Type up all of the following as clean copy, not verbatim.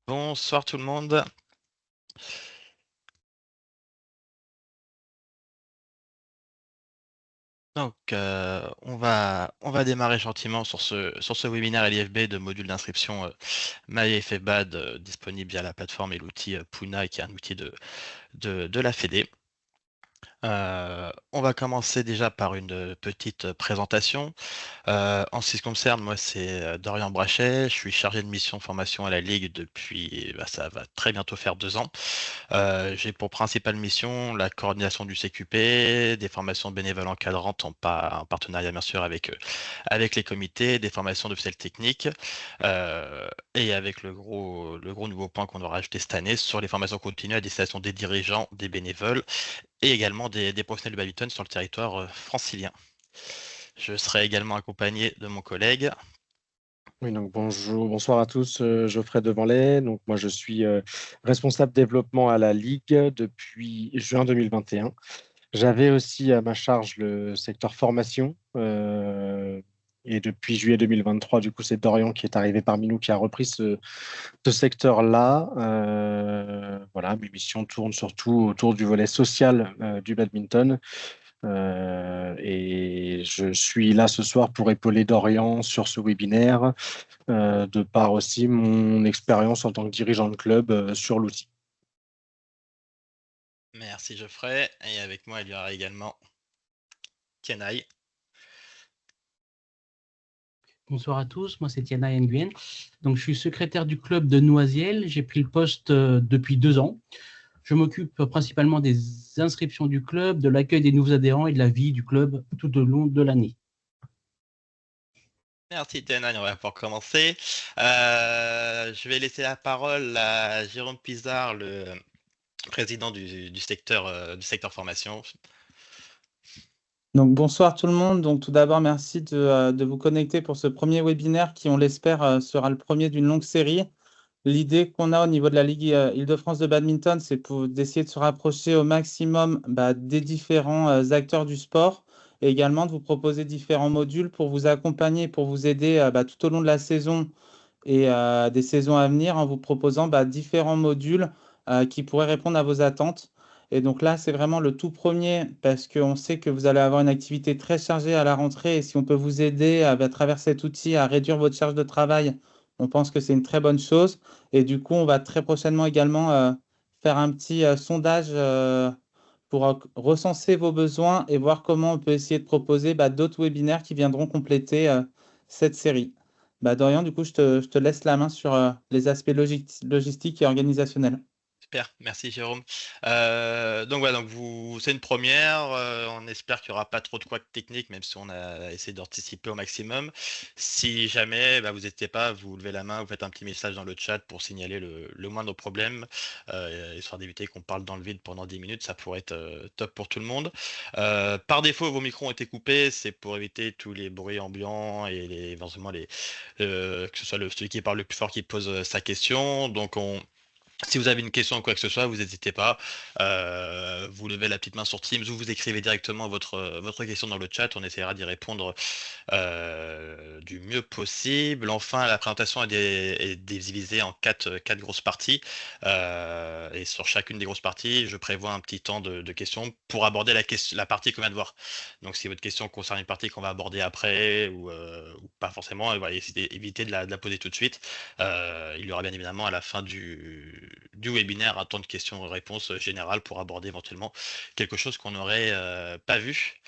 Bonsoir tout le monde. Donc, on va démarrer gentiment sur ce webinaire LIFB de module d'inscription MyFFBAD disponible via la plateforme et l'outil Puna, qui est un outil de la Fédé. On va commencer déjà par une petite présentation. En ce qui me concerne, moi, c'est Dorian Brachet. Je suis chargé de mission formation à la Ligue depuis, ça va très bientôt faire 2 ans. J'ai pour principale mission la coordination du CQP, des formations bénévoles encadrantes en partenariat bien sûr avec les comités, des formations d'officiels techniques, et avec le gros nouveau point qu'on aura ajouté cette année sur les formations continues à destination des dirigeants, des bénévoles et également des professionnels du badminton sur le territoire francilien. Je serai également accompagné de mon collègue. Oui, donc bonsoir à tous, Geoffrey Devanlay. Donc moi je suis responsable développement à la Ligue depuis juin 2021. J'avais aussi à ma charge le secteur formation et depuis juillet 2023, du coup c'est Dorian qui est arrivé parmi nous qui a repris ce secteur-là. Voilà, mes missions tournent surtout autour du volet social du badminton. Et je suis là ce soir pour épauler Dorian sur ce webinaire, de par aussi mon expérience en tant que dirigeant de club sur l'outil. Merci Geoffrey. Et avec moi, il y aura également Kenai. Bonsoir à tous, moi c'est Tiana Nguyen. Donc je suis secrétaire du club de Noisiel. J'ai pris le poste depuis 2 ans. Je m'occupe principalement des inscriptions du club, de l'accueil des nouveaux adhérents et de la vie du club tout au long de l'année. Merci Tiana, on va pouvoir commencer. Je vais laisser la parole à Jérôme Pizarre, le président du secteur formation. Donc bonsoir tout le monde. Donc tout d'abord, merci de vous connecter pour ce premier webinaire qui, on l'espère, sera le premier d'une longue série. L'idée qu'on a au niveau de la Ligue Île-de-France de badminton, c'est d'essayer de se rapprocher au maximum des différents acteurs du sport et également de vous proposer différents modules pour vous accompagner, pour vous aider tout au long de la saison et des saisons à venir en vous proposant différents modules qui pourraient répondre à vos attentes. Et donc là, c'est vraiment le tout premier parce qu'on sait que vous allez avoir une activité très chargée à la rentrée et si on peut vous aider à travers cet outil à réduire votre charge de travail, on pense que c'est une très bonne chose. Et du coup, on va très prochainement également faire un petit sondage pour recenser vos besoins et voir comment on peut essayer de proposer d'autres webinaires qui viendront compléter cette série. Dorian, du coup, je te laisse la main sur les aspects logistiques et organisationnels. Super, merci Jérôme. Donc voilà, c'est une première. On espère qu'il n'y aura pas trop de couacs techniques, même si on a essayé d'anticiper au maximum. Si jamais, vous n'hésitez pas, vous levez la main, vous faites un petit message dans le chat pour signaler le moindre problème, histoire d'éviter qu'on parle dans le vide pendant 10 minutes. Ça pourrait être top pour tout le monde. Par défaut, vos micros ont été coupés, c'est pour éviter tous les bruits ambiants et éventuellement que ce soit celui qui parle le plus fort qui pose sa question. Donc si vous avez une question ou quoi que ce soit, vous n'hésitez pas. Vous levez la petite main sur Teams ou vous écrivez directement votre question dans le chat. On essaiera d'y répondre du mieux possible. Enfin, la présentation est divisée en quatre grosses parties. Et sur chacune des grosses parties, je prévois un petit temps de questions pour aborder la partie qu'on vient de voir. Donc, si votre question concerne une partie qu'on va aborder après ou pas forcément, voilà, évitez de la poser tout de suite. Il y aura bien évidemment à la fin du webinaire un temps de questions-réponses générales pour aborder éventuellement quelque chose qu'on n'aurait pas vu.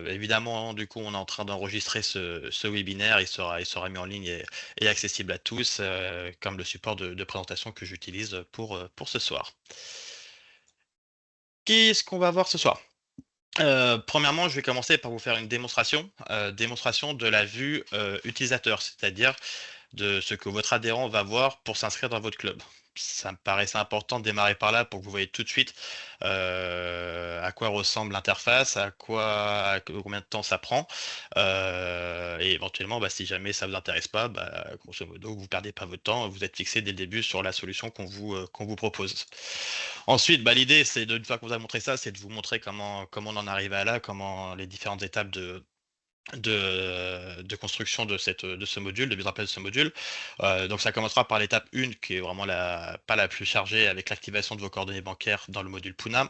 Évidemment, du coup, on est en train d'enregistrer ce webinaire. Il sera mis en ligne et accessible à tous, comme le support de présentation que j'utilise pour ce soir. Qu'est-ce qu'on va voir ce soir? Premièrement, je vais commencer par vous faire une démonstration de la vue utilisateur, c'est-à-dire de ce que votre adhérent va voir pour s'inscrire dans votre club. Ça me paraissait important de démarrer par là pour que vous voyez tout de suite à quoi ressemble l'interface, combien de temps ça prend, et éventuellement, si jamais ça vous intéresse pas, grosso modo, vous perdez pas votre temps, vous êtes fixé dès le début sur la solution qu'on vous propose. Ensuite, l'idée, c'est une fois qu'on vous a montré ça, c'est de vous montrer comment on en arrive à là, comment les différentes étapes de construction de ce module, de mise en place de ce module. Donc ça commencera par l'étape 1 qui est vraiment pas la plus chargée avec l'activation de vos coordonnées bancaires dans le module Poonam.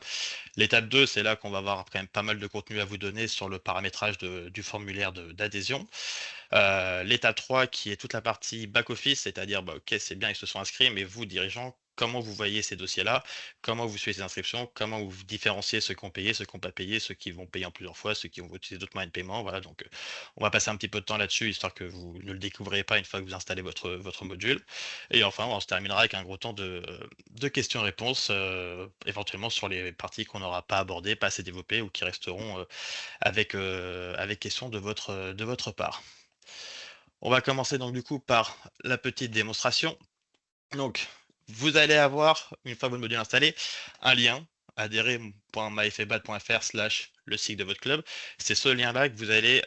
L'étape 2, c'est là qu'on va avoir quand même pas mal de contenu à vous donner sur le paramétrage du formulaire d'adhésion. L'étape 3 qui est toute la partie back-office, c'est-à-dire, ok, c'est bien, ils se sont inscrits, mais vous, dirigeants, comment vous voyez ces dossiers-là, comment vous suivez ces inscriptions, comment vous différenciez ceux qui ont payé, ceux qui n'ont pas payé, ceux qui vont payer en plusieurs fois, ceux qui vont utiliser d'autres moyens de paiement. Voilà, donc on va passer un petit peu de temps là-dessus, histoire que vous ne le découvriez pas une fois que vous installez votre module. Et enfin, on se terminera avec un gros temps de questions-réponses, éventuellement sur les parties qu'on n'aura pas abordées, pas assez développées ou qui resteront avec questions de votre part. On va commencer donc du coup par la petite démonstration. Donc, vous allez avoir, une fois votre module installé, un lien adhérer.myfbad.fr/le site de votre club. C'est ce lien-là que vous allez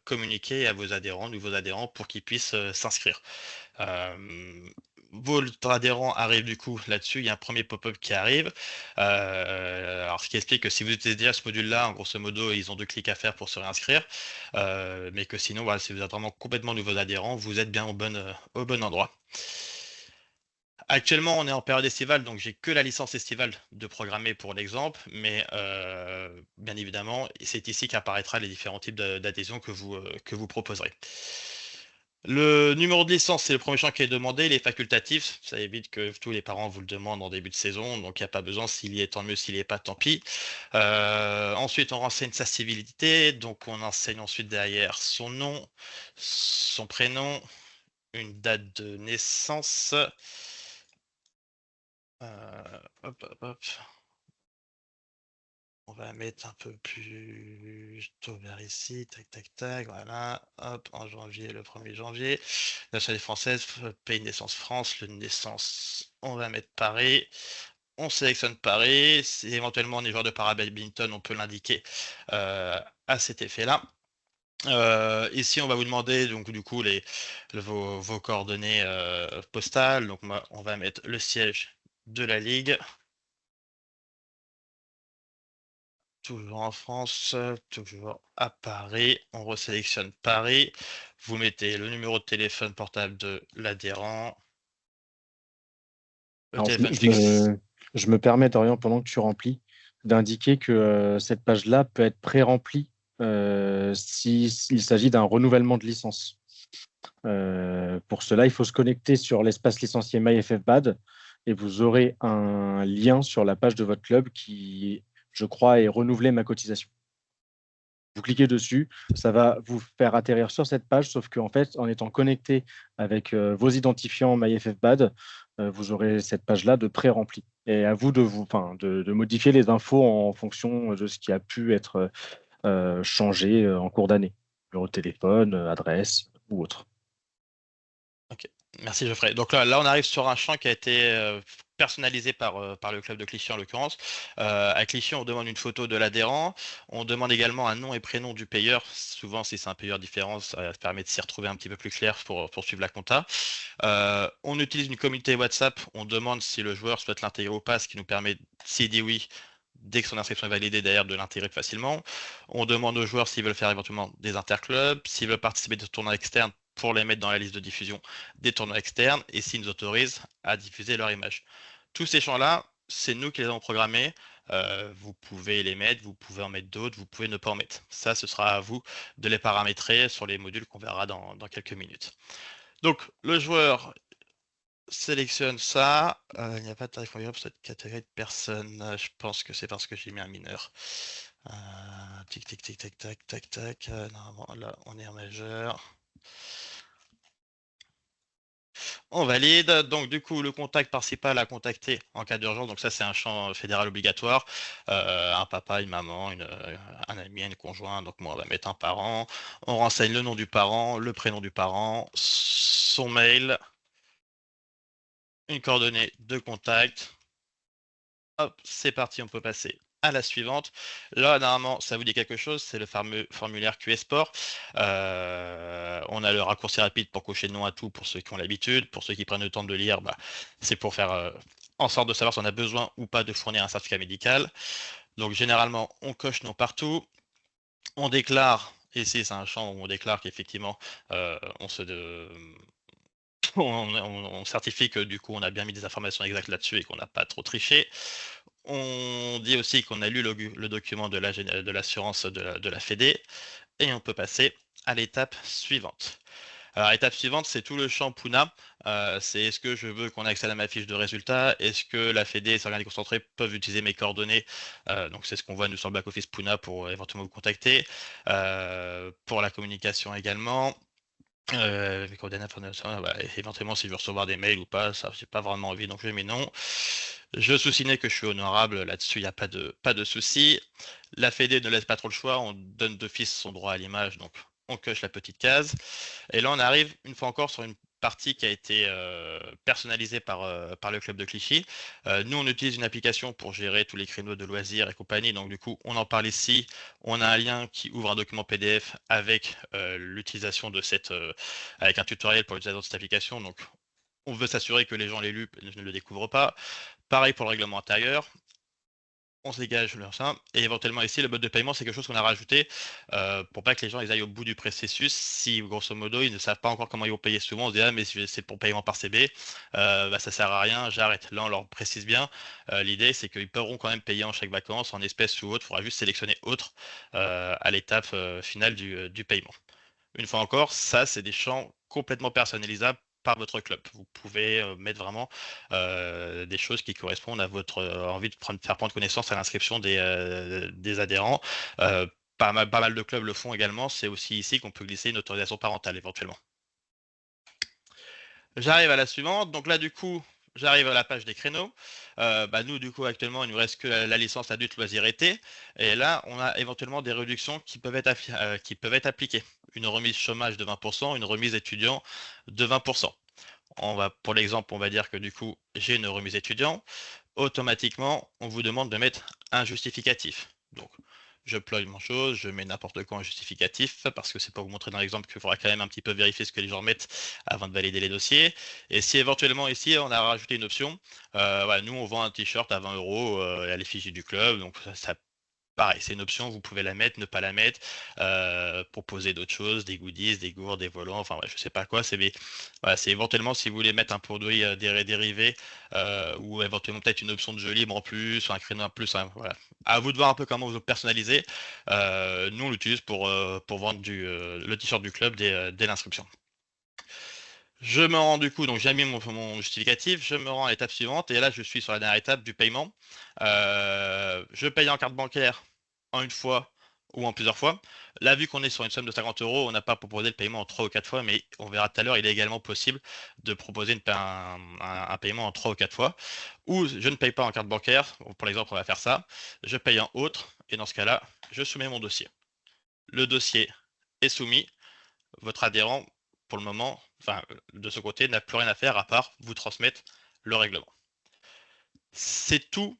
communiquer à vos adhérents, nouveaux adhérents, pour qu'ils puissent s'inscrire. Votre adhérent arrive du coup là-dessus, il y a un premier pop-up qui arrive. Alors, ce qui explique que si vous utilisez déjà ce module-là, en grosso modo, ils ont 2 clics à faire pour se réinscrire. Mais que sinon, voilà, si vous êtes vraiment complètement nouveau adhérent, vous êtes bien au bon endroit. Actuellement, on est en période estivale, donc j'ai que la licence estivale de programmer pour l'exemple, mais bien évidemment, c'est ici qu'apparaîtra les différents types d'adhésion que vous proposerez. Le numéro de licence, c'est le premier champ qui est demandé, il est facultatif, ça évite que tous les parents vous le demandent en début de saison, donc il n'y a pas besoin, s'il y est tant mieux, s'il n'y est pas tant pis. Ensuite, on renseigne sa civilité, donc on enseigne ensuite derrière son nom, son prénom, une date de naissance. Hop, hop, hop. On va mettre un peu plus tôt vers ici, tac, tac, tac, voilà, hop, en janvier, le 1er janvier. Nationalité française, pays de naissance France, le de naissance, on va mettre Paris. On sélectionne Paris. Si éventuellement on est joueur de para-badminton, on peut l'indiquer à cet effet-là. Ici, on va vous demander donc du coup vos coordonnées postales. Donc on va mettre le siège de la ligue. Toujours en France, toujours à Paris. On resélectionne Paris. Vous mettez le numéro de téléphone portable de l'adhérent. Le Alors, téléphone fixe. je me permets, Dorian, pendant que tu remplis, d'indiquer que cette page-là peut être pré-remplie s'il s'agit d'un renouvellement de licence. Pour cela, il faut se connecter sur l'espace licencié MyFFBad et vous aurez un lien sur la page de votre club qui, je crois, est renouveler ma cotisation. Vous cliquez dessus, ça va vous faire atterrir sur cette page, sauf qu'en fait, en étant connecté avec vos identifiants MyFFBad, vous aurez cette page-là de pré-remplie. Et à vous de modifier les infos en fonction de ce qui a pu être changé en cours d'année. Numéro de téléphone, adresse ou autre. Ok, merci Geoffrey. Donc là, on arrive sur un champ qui a été personnalisé par le club de Clichy en l'occurrence. À Clichy, on demande une photo de l'adhérent. On demande également un nom et prénom du payeur. Souvent, si c'est un payeur différent, ça permet de s'y retrouver un petit peu plus clair pour suivre la compta. On utilise une communauté WhatsApp. On demande si le joueur souhaite l'intégrer ou pas, ce qui nous permet, s'il dit oui, dès que son inscription est validée, d'ailleurs, de l'intégrer facilement. On demande aux joueurs s'ils veulent faire éventuellement des interclubs, s'ils veulent participer à des tournois externes pour les mettre dans la liste de diffusion des tournois externes et s'ils nous autorisent à diffuser leur image. Tous ces champs-là, c'est nous qui les avons programmés. Vous pouvez les mettre, vous pouvez en mettre d'autres, vous pouvez ne pas en mettre. Ça, ce sera à vous de les paramétrer sur les modules qu'on verra dans quelques minutes. Donc, le joueur sélectionne ça. Il n'y a pas de tarif pour cette catégorie de personnes. Je pense que c'est parce que j'ai mis un mineur. Tic, tic, tic, tac, tac, tac, tac. Normalement, là, on est en majeur. On valide. Donc, du coup, le contact principal à contacter en cas d'urgence. Donc, ça, c'est un champ fédéral obligatoire. Un papa, une maman, un ami, une conjointe. Donc, moi, on va mettre un parent. On renseigne le nom du parent, le prénom du parent, son mail, une coordonnée de contact. Hop, c'est parti, on peut passer à la suivante. Là, normalement, ça vous dit quelque chose, c'est le fameux formulaire QS Sport. On a le raccourci rapide pour cocher le nom à tout pour ceux qui ont l'habitude. Pour ceux qui prennent le temps de le lire, c'est pour faire en sorte de savoir si on a besoin ou pas de fournir un certificat médical. Donc, généralement, on coche nom partout. On déclare Ici, c'est un champ où on déclare qu'effectivement, on se on certifie que du coup, on a bien mis des informations exactes là-dessus et qu'on n'a pas trop triché. On dit aussi qu'on a lu le document de l'assurance de la Fédé et on peut passer à l'étape suivante. Alors, l'étape suivante, c'est tout le champ Puna. C'est est-ce que je veux qu'on accède à ma fiche de résultats? Est-ce que la Fédé et les organes concentrés peuvent utiliser mes coordonnées? Donc, c'est ce qu'on voit nous sur le back-office Puna pour éventuellement vous contacter. Pour la communication également. Mes coordonnées, éventuellement, si je veux recevoir des mails ou pas, ça, j'ai pas vraiment envie, donc je mets non. Je sous-signais que je suis honorable, là-dessus, il n'y a pas de souci. La Fédé ne laisse pas trop le choix, on donne d'office son droit à l'image, donc on coche la petite case. Et là, on arrive une fois encore sur une partie qui a été personnalisée par le club de Clichy. Nous, on utilise une application pour gérer tous les créneaux de loisirs et compagnie. Donc, du coup, on en parle ici. On a un lien qui ouvre un document PDF avec l'utilisation de avec un tutoriel pour l'utilisation de cette application. Donc, on veut s'assurer que les gens l'aient lu et ne le découvrent pas. Pareil pour le règlement intérieur. On se dégage le ça. Et éventuellement ici, le mode de paiement, c'est quelque chose qu'on a rajouté pour pas que les gens ils aillent au bout du processus. Si grosso modo ils ne savent pas encore comment ils vont payer, souvent on se dit ah mais c'est pour paiement par CB, ça sert à rien, j'arrête. Là on leur précise bien. L'idée c'est qu'ils pourront quand même payer en chèque vacances, en espèces ou autre. Il faudra juste sélectionner autre à l'étape finale du paiement. Une fois encore, ça c'est des champs complètement personnalisables par votre club. Vous pouvez mettre vraiment des choses qui correspondent à votre envie de faire prendre connaissance à l'inscription des adhérents. Pas mal de clubs le font également. C'est aussi ici qu'on peut glisser une autorisation parentale éventuellement. J'arrive à la suivante. Donc là, du coup, j'arrive à la page des créneaux. Nous, du coup, actuellement, il nous reste que la licence adulte loisir été. Et là, on a éventuellement des réductions qui peuvent être appliquées. Une remise chômage de 20%, une remise étudiant de 20%. Pour l'exemple, on va dire que du coup, j'ai une remise étudiant. Automatiquement, on vous demande de mettre un justificatif. Donc, je plug mon chose, je mets n'importe quoi en justificatif, parce que c'est pour vous montrer dans l'exemple qu'il faudra quand même un petit peu vérifier ce que les gens mettent avant de valider les dossiers. Et si éventuellement ici, on a rajouté une option, nous, on vend un t-shirt à 20 € à l'effigie du club, donc ça pareil, c'est une option, vous pouvez la mettre, ne pas la mettre, proposer d'autres choses, des goodies, des gourdes, des volants, enfin je sais pas quoi, c'est éventuellement si vous voulez mettre un produit dérivé ou éventuellement peut-être une option de jeu libre en plus, ou un créneau en plus, hein, voilà. À vous de voir un peu comment vous personnalisez. Nous on l'utilise pour vendre le t-shirt du club dès l'inscription. Je me rends du coup, donc j'ai mis mon justificatif, je me rends à l'étape suivante et là je suis sur la dernière étape du paiement. Je paye en carte bancaire en une fois ou en plusieurs fois. Là, vu qu'on est sur une somme de 50 €, on n'a pas proposé le paiement en 3 ou 4 fois, mais on verra tout à l'heure, il est également possible de proposer un paiement en 3 ou 4 fois. Ou je ne paye pas en carte bancaire, pour l'exemple, on va faire ça. Je paye en autre, et dans ce cas-là, je soumets mon dossier. Le dossier est soumis. Votre adhérent, pour le moment, de ce côté, n'a plus rien à faire à part vous transmettre le règlement. C'est tout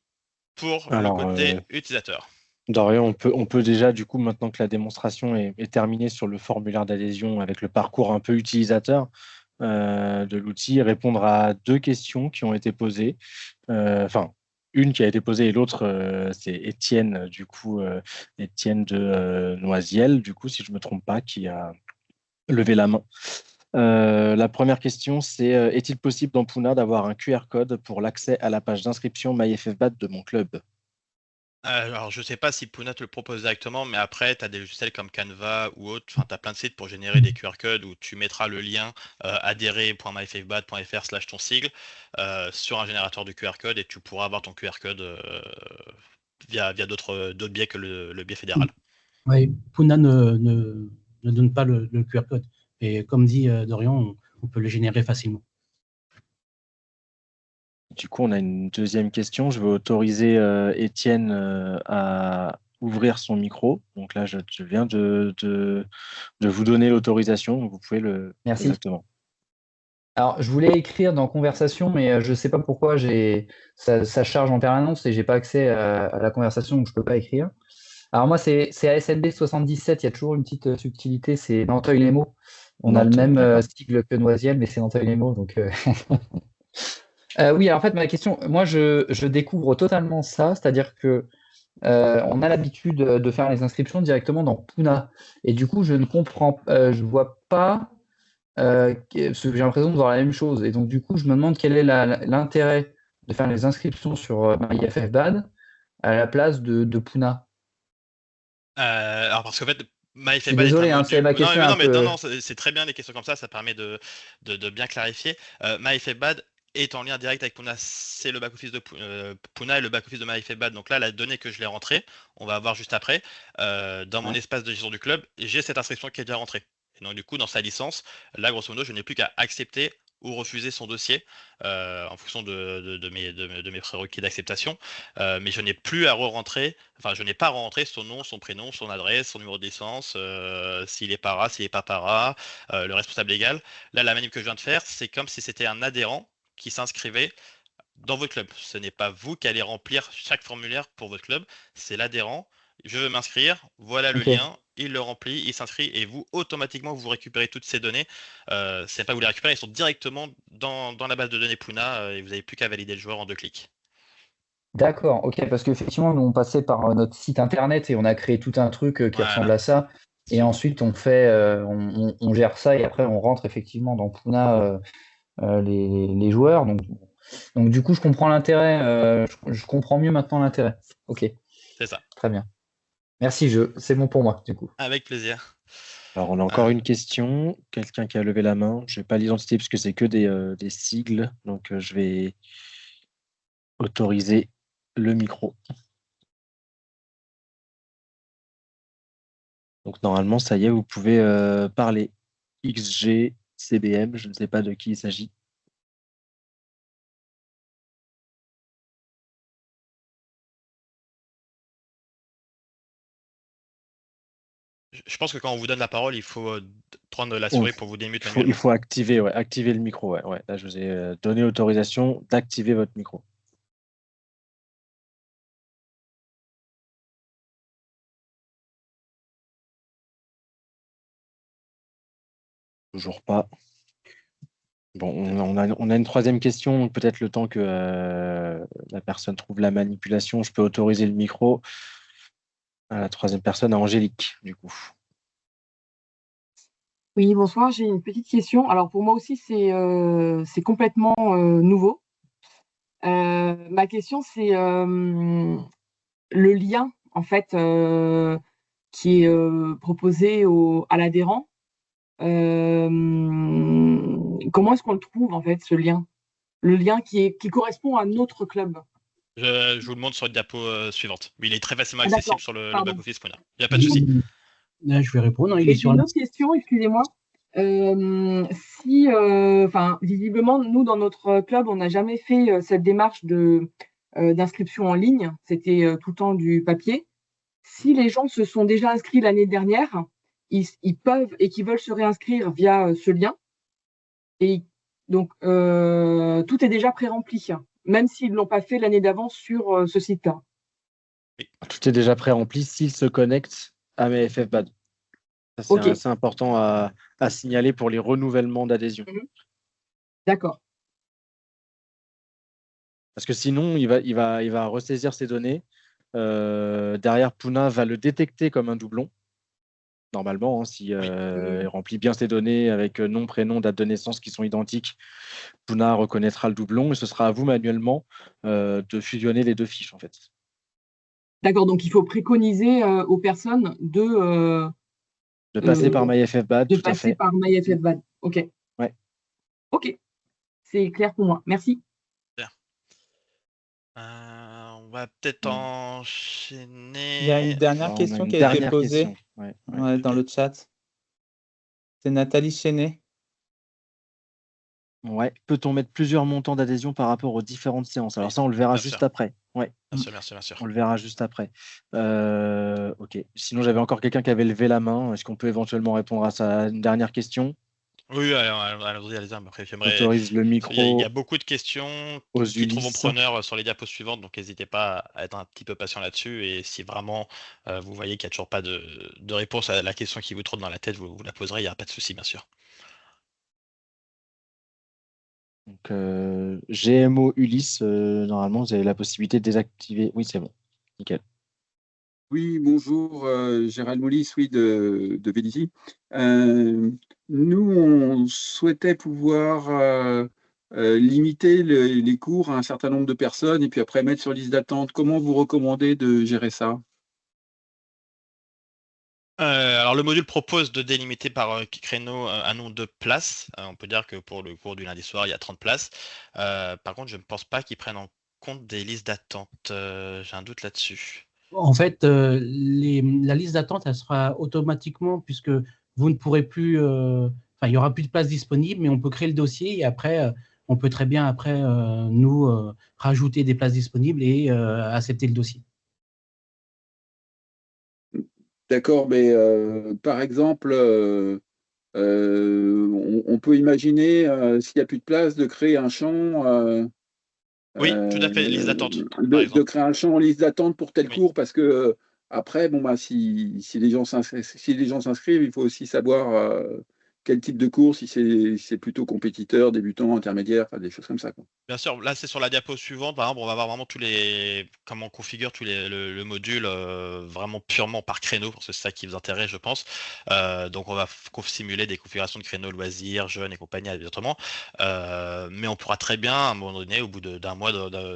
pour le côté utilisateur. Dorian, on peut déjà, du coup, maintenant que la démonstration est terminée sur le formulaire d'adhésion avec le parcours un peu utilisateur de l'outil, répondre à 2 questions qui ont été posées. Une qui a été posée et l'autre, c'est Étienne, du coup, Étienne de Noisiel, du coup, si je ne me trompe pas, qui a levé la main. La première question, c'est est-il possible dans Puna d'avoir un QR code pour l'accès à la page d'inscription MyFFBAT de mon club? Alors, je sais pas si Puna te le propose directement, mais après, tu as des logiciels comme Canva ou autre. Enfin, tu as plein de sites pour générer des QR codes où tu mettras le lien adhérer.myffbat.fr/ton sigle sur un générateur de QR code et tu pourras avoir ton QR code via d'autres biais que le biais fédéral. Oui, Puna ne donne pas le QR code. Et comme dit Dorian, on peut le générer facilement. Du coup, on a une deuxième question. Je vais autoriser Étienne à ouvrir son micro. Donc là, je viens de vous donner l'autorisation. Vous pouvez le... Merci. Exactement. Alors, je voulais écrire dans conversation, mais je ne sais pas pourquoi ça charge en permanence et je n'ai pas accès à la conversation, donc je ne peux pas écrire. Alors moi, c'est ASLB 77, il y a toujours une petite subtilité, c'est Nanteuil-les-Maux. On a le même sigle que Noisiel, mais c'est Nanteuil-les-Maux. Donc, oui, alors en fait, ma question, moi, je découvre totalement ça, c'est-à-dire que on a l'habitude de faire les inscriptions directement dans Puna. Et du coup, je ne comprends, je vois pas, parce que j'ai l'impression de voir la même chose. Et donc, du coup, je me demande quel est l'intérêt de faire les inscriptions sur MyFFBAD à la place de Puna. Alors parce qu'en fait, Je suis MyFFBAD est un désolé, hein, c'est module. ma Non, question mais un non, mais non, peu. non, c'est très bien les questions comme ça permet de bien clarifier. MyFFBAD est en lien direct avec Puna, c'est le back-office de Puna et le back-office de MyFFBAD. Donc là, la donnée que je l'ai rentrée, on va voir juste après, dans mon Ouais. espace de gestion du club, j'ai cette inscription qui est déjà rentrée. Et donc du coup, dans sa licence, là, grosso modo, je n'ai plus qu'à accepter ou refuser son dossier en fonction de mes prérequis d'acceptation. Mais je n'ai plus à re-rentrer, enfin, je n'ai pas à re-rentrer son nom, son prénom, son adresse, son numéro de licence, s'il est para, s'il n'est pas para, le responsable légal. Là, la manip que je viens de faire, c'est comme si c'était un adhérent qui s'inscrivait dans votre club. Ce n'est pas vous qui allez remplir chaque formulaire pour votre club, c'est l'adhérent. Je veux m'inscrire, voilà le Ok. lien, il le remplit, il s'inscrit et vous, automatiquement, vous récupérez toutes ces données. C'est pas vous les récupérez, ils sont directement dans la base de données Puna et vous n'avez plus qu'à valider le joueur en 2 clics. D'accord, ok, parce qu'effectivement, nous, on passait par notre site internet et on a créé tout un truc qui ressemble Voilà. à ça. Et ensuite, on fait, on gère ça et après, on rentre effectivement dans Puna les joueurs. Donc, du coup, je comprends l'intérêt. Je comprends mieux maintenant l'intérêt. Ok, C'est ça. très bien. Merci, c'est bon pour moi, du coup. Avec plaisir. Alors, on a encore une question. Quelqu'un qui a levé la main. Je n'ai pas l'identité parce que c'est que des sigles. Donc, je vais autoriser le micro. Donc, normalement, ça y est, vous pouvez parler. XG, CBM, je ne sais pas de qui il s'agit. Je pense que quand on vous donne la parole, il faut prendre la souris pour vous démute Il manuellement. faut activer, activer le micro. Ouais. Là, je vous ai donné l'autorisation d'activer votre micro. Toujours pas. Bon, on a une troisième question, donc peut-être le temps que la personne trouve la manipulation, je peux autoriser le micro à la troisième personne, à Angélique, du coup. Oui, bonsoir, j'ai une petite question. Alors pour moi aussi, c'est complètement nouveau. Ma question, c'est le lien, en fait, qui est proposé à l'adhérent. Comment est-ce qu'on le trouve, en fait, ce lien? Le lien qui correspond à notre club. Je vous le montre sur la diapo suivante. Il est très facilement Ah, accessible d'accord, sur le pardon. back-office Puna. Il n'y a pas de souci. Là, je vais répondre, hein, il Et est j'ai sur une la... autre question, excusez-moi. Si, visiblement, nous, dans notre club, on n'a jamais fait cette démarche d'inscription en ligne. C'était tout le temps du papier. Si les gens se sont déjà inscrits l'année dernière, ils peuvent et qui veulent se réinscrire via ce lien. Et donc, tout est déjà pré-rempli, même s'ils ne l'ont pas fait l'année d'avant sur ce site-là. Tout est déjà pré-rempli s'il se connecte à mes FFBAD. Ça, c'est OK. assez important à signaler pour les renouvellements d'adhésion. D'accord. Parce que sinon, il va ressaisir ces données. Derrière, Puna va le détecter comme un doublon. Normalement, hein, si il remplit bien ses données avec nom, prénom, date de naissance qui sont identiques, Puna reconnaîtra le doublon et ce sera à vous manuellement de fusionner les deux fiches en fait. D'accord, donc il faut préconiser aux personnes De passer par MyFFBAD, de tout à passer fait. par MyFFBAD. OK. Ouais. OK, c'est clair pour moi. Merci. Bien. On va peut-être enchaîner. Il y a une dernière Alors, on a question une qui a été dernière posée question. ouais, dans le chat. C'est Nathalie Chenet. Ouais. Peut-on mettre plusieurs montants d'adhésion par rapport aux différentes séances? Alors ça, on le verra bien juste sûr. après. Ouais. Bien sûr. On le verra juste après. Ok. Sinon, j'avais encore quelqu'un qui avait levé la main. Est-ce qu'on peut éventuellement répondre à une dernière question? Oui, allez-y. Après, J'autorise le il y micro a beaucoup de questions aux qui trouveront Ulysse. preneur sur les diapos suivantes, donc n'hésitez pas à être un petit peu patient là-dessus. Et si vraiment vous voyez qu'il n'y a toujours pas de réponse à la question qui vous trotte dans la tête, vous la poserez, il n'y a pas de souci, bien sûr. Donc, GMO Ulysse, normalement, vous avez la possibilité de désactiver. Oui, c'est bon. Nickel. Oui, bonjour, Gérald Moulis, oui, de Vélizy. Nous, on souhaitait pouvoir limiter les cours à un certain nombre de personnes et puis après mettre sur liste d'attente. Comment vous recommandez de gérer ça? Alors le module propose de délimiter par créneau un nombre de places. On peut dire que pour le cours du lundi soir, il y a 30 places. Par contre, je ne pense pas qu'ils prennent en compte des listes d'attente. J'ai un doute là-dessus. En fait, la liste d'attente, elle sera automatiquement, puisque vous ne pourrez plus, enfin, il n'y aura plus de place disponible, mais on peut créer le dossier et après, on peut très bien, après, nous, rajouter des places disponibles et accepter le dossier. D'accord, mais par exemple, on peut imaginer, s'il n'y a plus de place, de créer un champ, Oui, tout à fait, liste d'attente, par de exemple. créer un champ en liste d'attente pour tel Oui. cours, parce que après, bon, bah, si les gens s'inscrivent, il faut aussi savoir quel type de cours, si c'est plutôt compétiteur, débutant, intermédiaire, enfin, des choses comme ça, quoi. Bien sûr, là c'est sur la diapo suivante, par exemple, on va voir vraiment comment on configure le module vraiment purement par créneau, parce que c'est ça qui vous intéresse, je pense. Donc on va simuler des configurations de créneaux loisirs, jeunes et compagnie, évidemment. Mais on pourra très bien, à un moment donné, au bout d'un mois,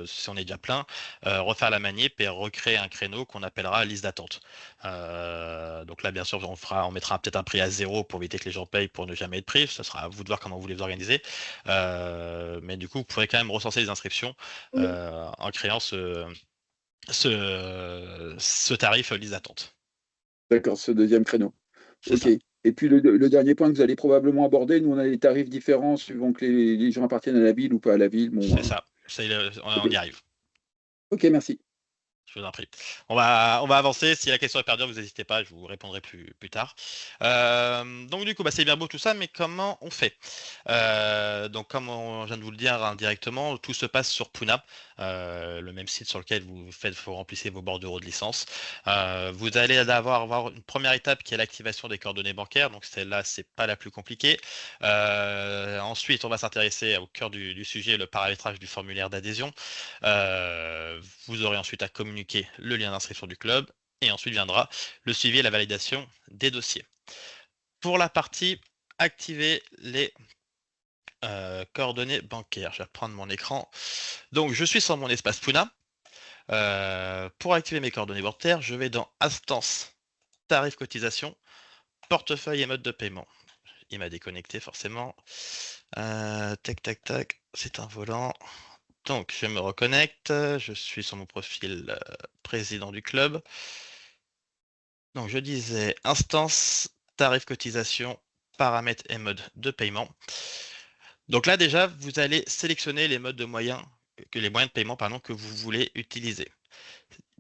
si on est déjà plein, refaire la manip et recréer un créneau qu'on appellera liste d'attente. Donc là, bien sûr, on mettra peut-être un prix à 0 pour éviter que les gens payent pour ne jamais être pris. Ce sera à vous de voir comment vous voulez vous organiser. Mais du coup, vous pourrez quand même recenser les inscriptions en créant ce tarif liste d'attente. D'accord, ce deuxième créneau. C'est Ok. ça. Et puis le dernier point que vous allez probablement aborder, nous on a des tarifs différents suivant que les gens appartiennent à la ville ou pas à la ville. Bon, C'est ça. On y ok. arrive. Ok, merci. Je vous en prie. On va avancer. Si la question est perdue, vous n'hésitez pas, je vous répondrai plus tard. Donc du coup, c'est bien beau tout ça, mais comment on fait? Donc comme je viens de vous le dire indirectement, tout se passe sur Puna, le même site sur lequel vous remplissez vos bordereaux de licence. Vous allez avoir une première étape qui est l'activation des coordonnées bancaires. Donc celle-là, c'est pas la plus compliquée. Ensuite, on va s'intéresser au cœur du sujet, le paramétrage du formulaire d'adhésion. Vous aurez ensuite à communiquer le lien d'inscription du club et ensuite viendra le suivi et la validation des dossiers. Pour la partie activer les coordonnées bancaires, je vais reprendre mon écran. Donc je suis sur mon espace Puna. Pour activer mes coordonnées bancaires, je vais dans Instance, tarif cotisation, portefeuille et mode de paiement. Il m'a déconnecté forcément. Tac, tac, tac, c'est un volant. Donc, je me reconnecte, je suis sur mon profil président du club. Donc, je disais instance, tarif cotisation, paramètres et mode de paiement. Donc là, déjà, vous allez sélectionner les modes de moyens, les moyens de paiement que vous voulez utiliser.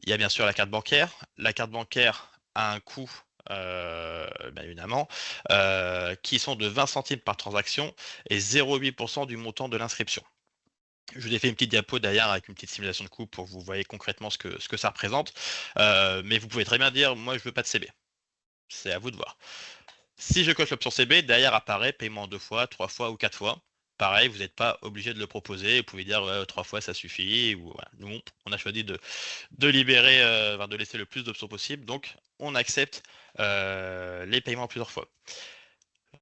Il y a bien sûr la carte bancaire. La carte bancaire a un coût, bien évidemment, qui sont de 20 centimes par transaction et 0,8% du montant de l'inscription. Je vous ai fait une petite diapo d'ailleurs avec une petite simulation de coût pour que vous voyez concrètement ce que ça représente. Mais vous pouvez très bien dire, moi je veux pas de CB. C'est à vous de voir. Si je coche l'option CB, derrière apparaît paiement 2 fois, 3 fois ou 4 fois. Pareil, vous n'êtes pas obligé de le proposer. Vous pouvez dire 3 fois ça suffit. Ou, voilà. Nous, on a choisi de libérer, de laisser le plus d'options possible. Donc, on accepte les paiements plusieurs fois.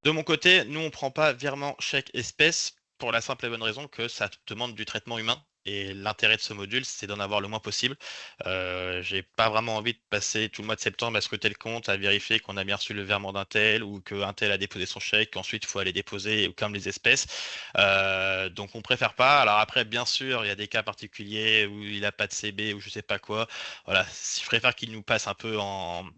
De mon côté, nous, on ne prend pas virement chèque espèce pour la simple et bonne raison que ça demande du traitement humain. Et l'intérêt de ce module, c'est d'en avoir le moins possible. J'ai pas vraiment envie de passer tout le mois de septembre à scruter le compte, à vérifier qu'on a bien reçu le virement d'un tel ou qu'un tel a déposé son chèque, qu'ensuite il faut aller déposer comme les espèces. Donc on préfère pas. Alors après, bien sûr, il y a des cas particuliers où il n'a pas de CB ou je sais pas quoi. Voilà, je préfère qu'il nous passe un peu en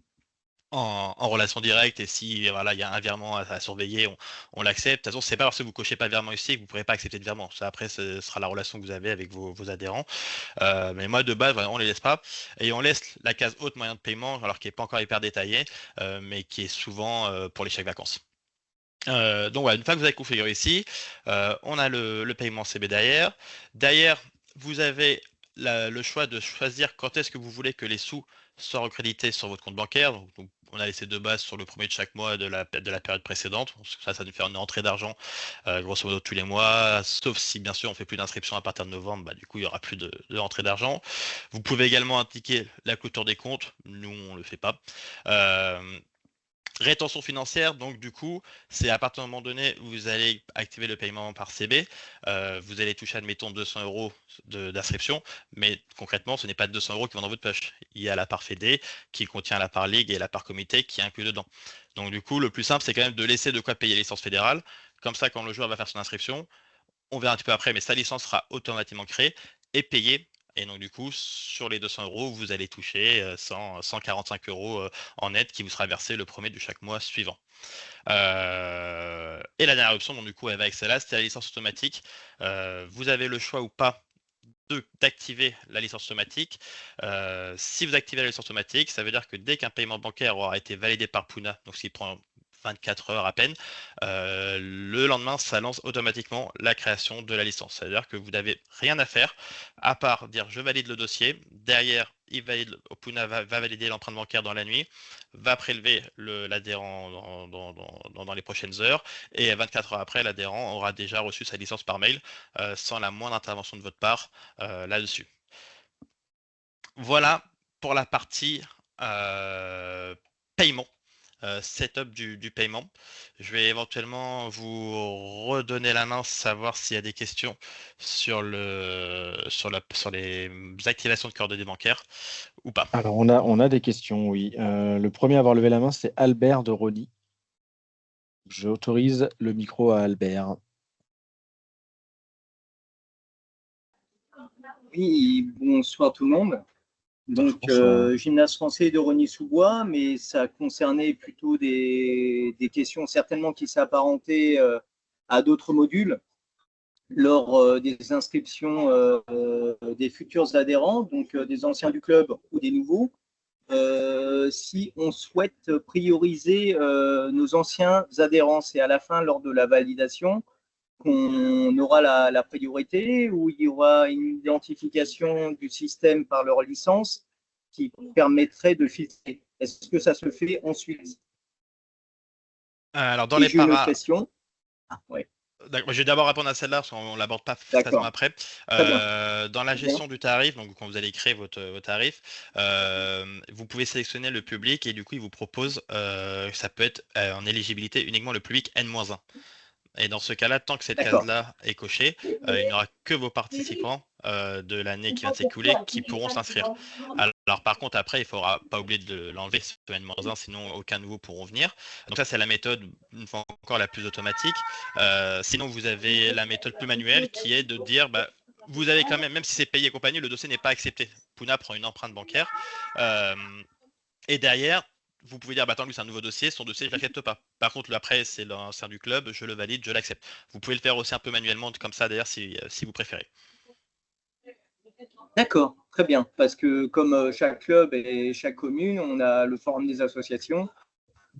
relation directe et si voilà il y a un virement à surveiller, on l'accepte. De toute façon, c'est pas parce que vous cochez pas de virement ici que vous pourrez pas accepter de virement. Ça après ce sera la relation que vous avez avec vos adhérents. Mais moi de base, voilà, on les laisse pas et on laisse la case haute moyen de paiement, alors qui est pas encore hyper détaillée, mais qui est souvent pour les chèques vacances. Donc voilà, une fois que vous avez configuré ici, on a le paiement CB derrière. Derrière, vous avez le choix de choisir quand est-ce que vous voulez que les sous soient recrédités sur votre compte bancaire. Donc, on a laissé de base sur le premier de chaque mois de la période précédente. Ça nous fait une entrée d'argent grosso modo tous les mois, sauf si bien sûr on fait plus d'inscriptions à partir de novembre, bah, du coup il y aura plus de rentrée d'argent. Vous pouvez également indiquer la clôture des comptes, nous on le fait pas. Rétention financière, donc du coup, c'est à partir d'un moment donné où vous allez activer le paiement par CB, vous allez toucher, admettons, 200 € d'inscription, mais concrètement, ce n'est pas 200 € qui vont dans votre poche. Il y a la part Fédé qui contient la part Ligue et la part Comité qui est inclus dedans. Donc du coup, le plus simple, c'est quand même de laisser de quoi payer les licences fédérales. Comme ça, quand le joueur va faire son inscription, on verra un petit peu après, mais sa licence sera automatiquement créée et payée. Et donc, du coup, sur les 200 €, vous allez toucher 145 € en net qui vous sera versé le premier de chaque mois suivant. Et la dernière option, donc du coup, elle va avec celle-là, c'est la licence automatique. Vous avez le choix ou pas d'activer la licence automatique. Si vous activez la licence automatique, ça veut dire que dès qu'un paiement bancaire aura été validé par Puna, donc s'il prend 24 heures à peine, le lendemain, ça lance automatiquement la création de la licence. C'est-à-dire que vous n'avez rien à faire, à part dire je valide le dossier. Derrière, Puna va valider l'empreinte bancaire dans la nuit, va prélever l'adhérent dans les prochaines heures, et 24 heures après, l'adhérent aura déjà reçu sa licence par mail, sans la moindre intervention de votre part là-dessus. Voilà pour la partie paiement. Setup du paiement. Je vais éventuellement vous redonner la main, savoir s'il y a des questions sur les activations de coordonnées bancaires ou pas. Alors, on a des questions, oui. Le premier à avoir levé la main, c'est Albert de Rodi. J'autorise le micro à Albert. Oui, bonsoir tout le monde. Donc, gymnase français de Rosny-sous-Bois, mais ça concernait plutôt des questions certainement qui s'apparentaient à d'autres modules lors des inscriptions des futurs adhérents, donc des anciens du club ou des nouveaux. Si on souhaite prioriser nos anciens adhérents, c'est à la fin, lors de la validation, qu'on aura la priorité, ou il y aura une identification du système par leur licence qui permettrait de filtrer. Est-ce que ça se fait ensuite? Alors, dans les une autre question. Ouais. Je vais d'abord répondre à celle-là, parce qu'on ne l'aborde pas forcément après. Dans la gestion du tarif, donc quand vous allez créer votre tarif, vous pouvez sélectionner le public et du coup, il vous propose, ça peut être en éligibilité uniquement le public N-1. Et dans ce cas-là, tant que cette case-là est cochée, il n'y aura que vos participants de l'année qui vient de s'écouler qui pourront s'inscrire. Alors par contre, après, il ne faudra pas oublier de l'enlever ce N-1, sinon aucun nouveau pourront venir. Donc ça, c'est la méthode, une fois encore, la plus automatique. Sinon, vous avez la méthode plus manuelle qui est de dire, vous avez quand même si c'est payé et compagnie, le dossier n'est pas accepté. Puna prend une empreinte bancaire. Et derrière, vous pouvez dire, attends, lui, c'est un nouveau dossier, son dossier, je ne l'accepte pas. Par contre, après, c'est l'ancien du club, je le valide, je l'accepte. Vous pouvez le faire aussi un peu manuellement, comme ça, d'ailleurs, si vous préférez. D'accord, très bien. Parce que comme chaque club et chaque commune, on a le forum des associations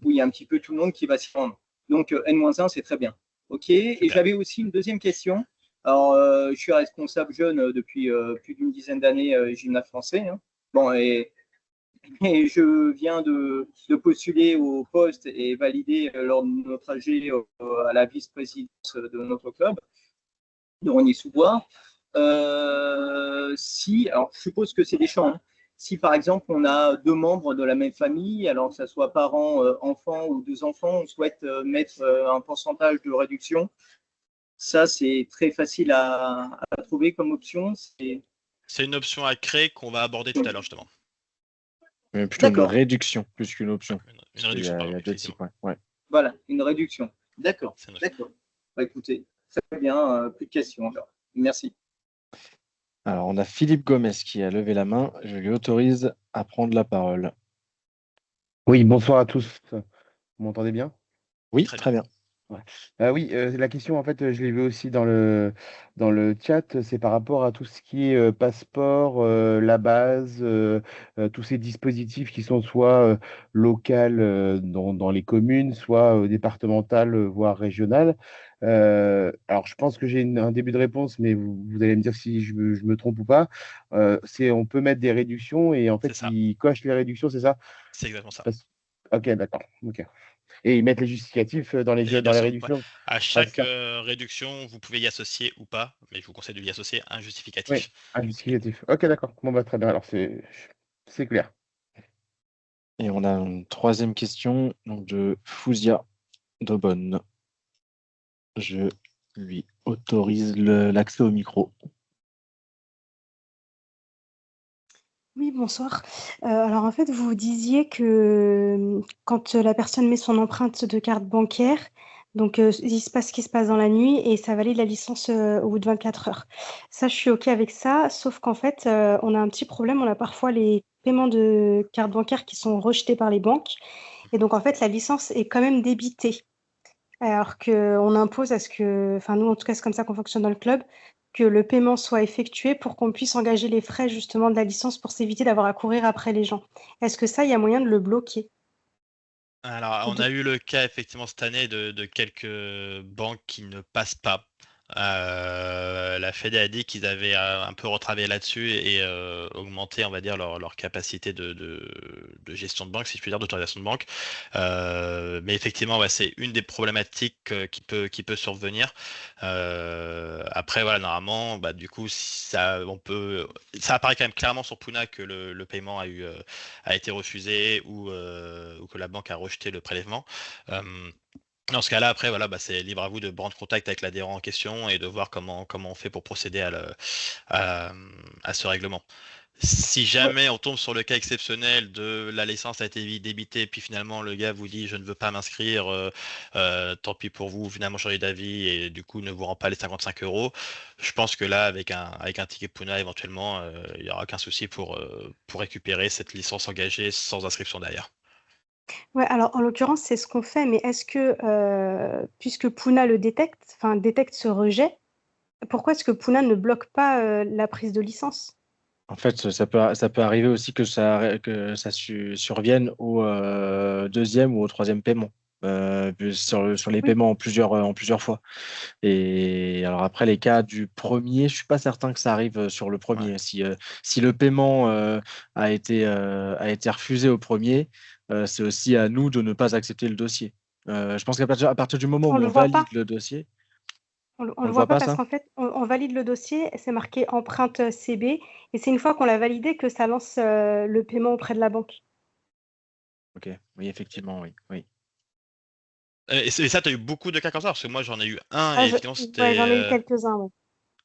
où il y a un petit peu tout le monde qui va s'y rendre. Donc, N-1, c'est très bien. OK. Et j'avais aussi une deuxième question. Alors, je suis responsable jeune depuis plus d'une dizaine d'années gymnase français. Hein. Bon, et je viens de postuler au poste et valider lors de notre AG à la vice-présidence de notre club, de Rosny-sous-Bois. Alors je suppose que c'est des champs. Hein. Si par exemple on a deux membres de la même famille, alors que ce soit parents, enfants ou deux enfants, on souhaite mettre un pourcentage de réduction. Ça, c'est très facile à trouver comme option. C'est une option à créer qu'on va aborder tout à l'heure, justement. Mais plutôt une réduction plus qu'une option. Une réduction, pardon, ouais. Voilà, une réduction. D'accord. D'accord. Écoutez, très bien, plus de questions alors. Merci. Alors, on a Philippe Gomez qui a levé la main. Je lui autorise à prendre la parole. Oui, bonsoir à tous. Vous m'entendez bien? Oui, très bien. Ouais. Oui, la question, en fait, je l'ai vu aussi dans le chat, c'est par rapport à tout ce qui est passeport, la base, tous ces dispositifs qui sont soit locales dans les communes, soit départementales, voire régionales. Alors, je pense que j'ai un début de réponse, mais vous allez me dire si je me trompe ou pas. On peut mettre des réductions et en fait, ils cochent les réductions, c'est ça? C'est exactement ça. Ok, d'accord. Ok. Et ils mettent les justificatifs dans les Et dans bien les sûr, réductions. à Ouais, c'est chaque ça. réduction, vous pouvez y associer ou pas, mais je vous conseille de y associer un Oui, justificatif. un justificatif. Ok, d'accord. Bon, bah, très bien. Alors, c'est clair. Et on a une troisième question donc de Fouzia Dobonne. Je lui autorise l'accès au micro. Oui, bonsoir. Alors en fait, vous disiez que quand la personne met son empreinte de carte bancaire, donc il se passe ce qui se passe dans la nuit et ça valide la licence au bout de 24 heures. Ça, je suis OK avec ça, sauf qu'en fait, on a un petit problème. On a parfois les paiements de carte bancaire qui sont rejetés par les banques. Et donc en fait, la licence est quand même débitée. Alors qu'on impose à ce que, enfin nous en tout cas c'est comme ça qu'on fonctionne dans le club, que le paiement soit effectué pour qu'on puisse engager les frais justement de la licence pour s'éviter d'avoir à courir après les gens. Est-ce que ça, il y a moyen de le bloquer? Alors, Ou on de- a eu le cas effectivement cette année de quelques banques qui ne passent pas. La Fédé a dit qu'ils avaient un peu retravaillé là-dessus et augmenté, on va dire, leur capacité de gestion de banque, si je puis dire, d'autorisation de banque. Mais effectivement, ouais, c'est une des problématiques qui peut survenir. Après, voilà, normalement, bah, du coup, si ça apparaît quand même clairement sur Puna que le paiement a été refusé ou que la banque a rejeté le prélèvement. Dans ce cas-là, après, voilà, bah, c'est libre à vous de prendre contact avec l'adhérent en question et de voir comment on fait pour procéder à, à ce règlement. Si Ouais, jamais on tombe sur le cas exceptionnel de la licence a été débitée, puis finalement le gars vous dit je ne veux pas m'inscrire, tant pis pour vous, finalement changez d'avis et du coup ne vous rend pas les 55 euros, je pense que là, avec un ticket Puna, éventuellement, il n'y aura aucun souci pour récupérer cette licence engagée sans inscription derrière. ouais, alors en l'occurrence, c'est ce qu'on fait, mais est-ce que, puisque Puna le détecte, enfin détecte ce rejet, pourquoi est-ce que Puna ne bloque pas la prise de licence? En fait, ça peut arriver aussi que ça survienne au deuxième ou au troisième paiement, sur les Oui, paiements en plusieurs fois. Et alors après, les cas du premier, je suis pas certain que ça arrive sur le Ouais. premier. Si le paiement a été refusé au premier, c'est aussi à nous de ne pas accepter le dossier. Je pense à partir du moment on où le on voit valide pas. le dossier, On on le le voit voit pas pas parce ça? qu'en fait, on valide le dossier, c'est marqué empreinte CB, et c'est une fois qu'on l'a validé que ça lance le paiement auprès de la banque. Ok, oui, effectivement, oui, oui. Et ça, tu as eu beaucoup de cas comme ça, parce que moi j'en ai eu un Ah, et effectivement ouais, c'était. j'en ai eu quelques-uns.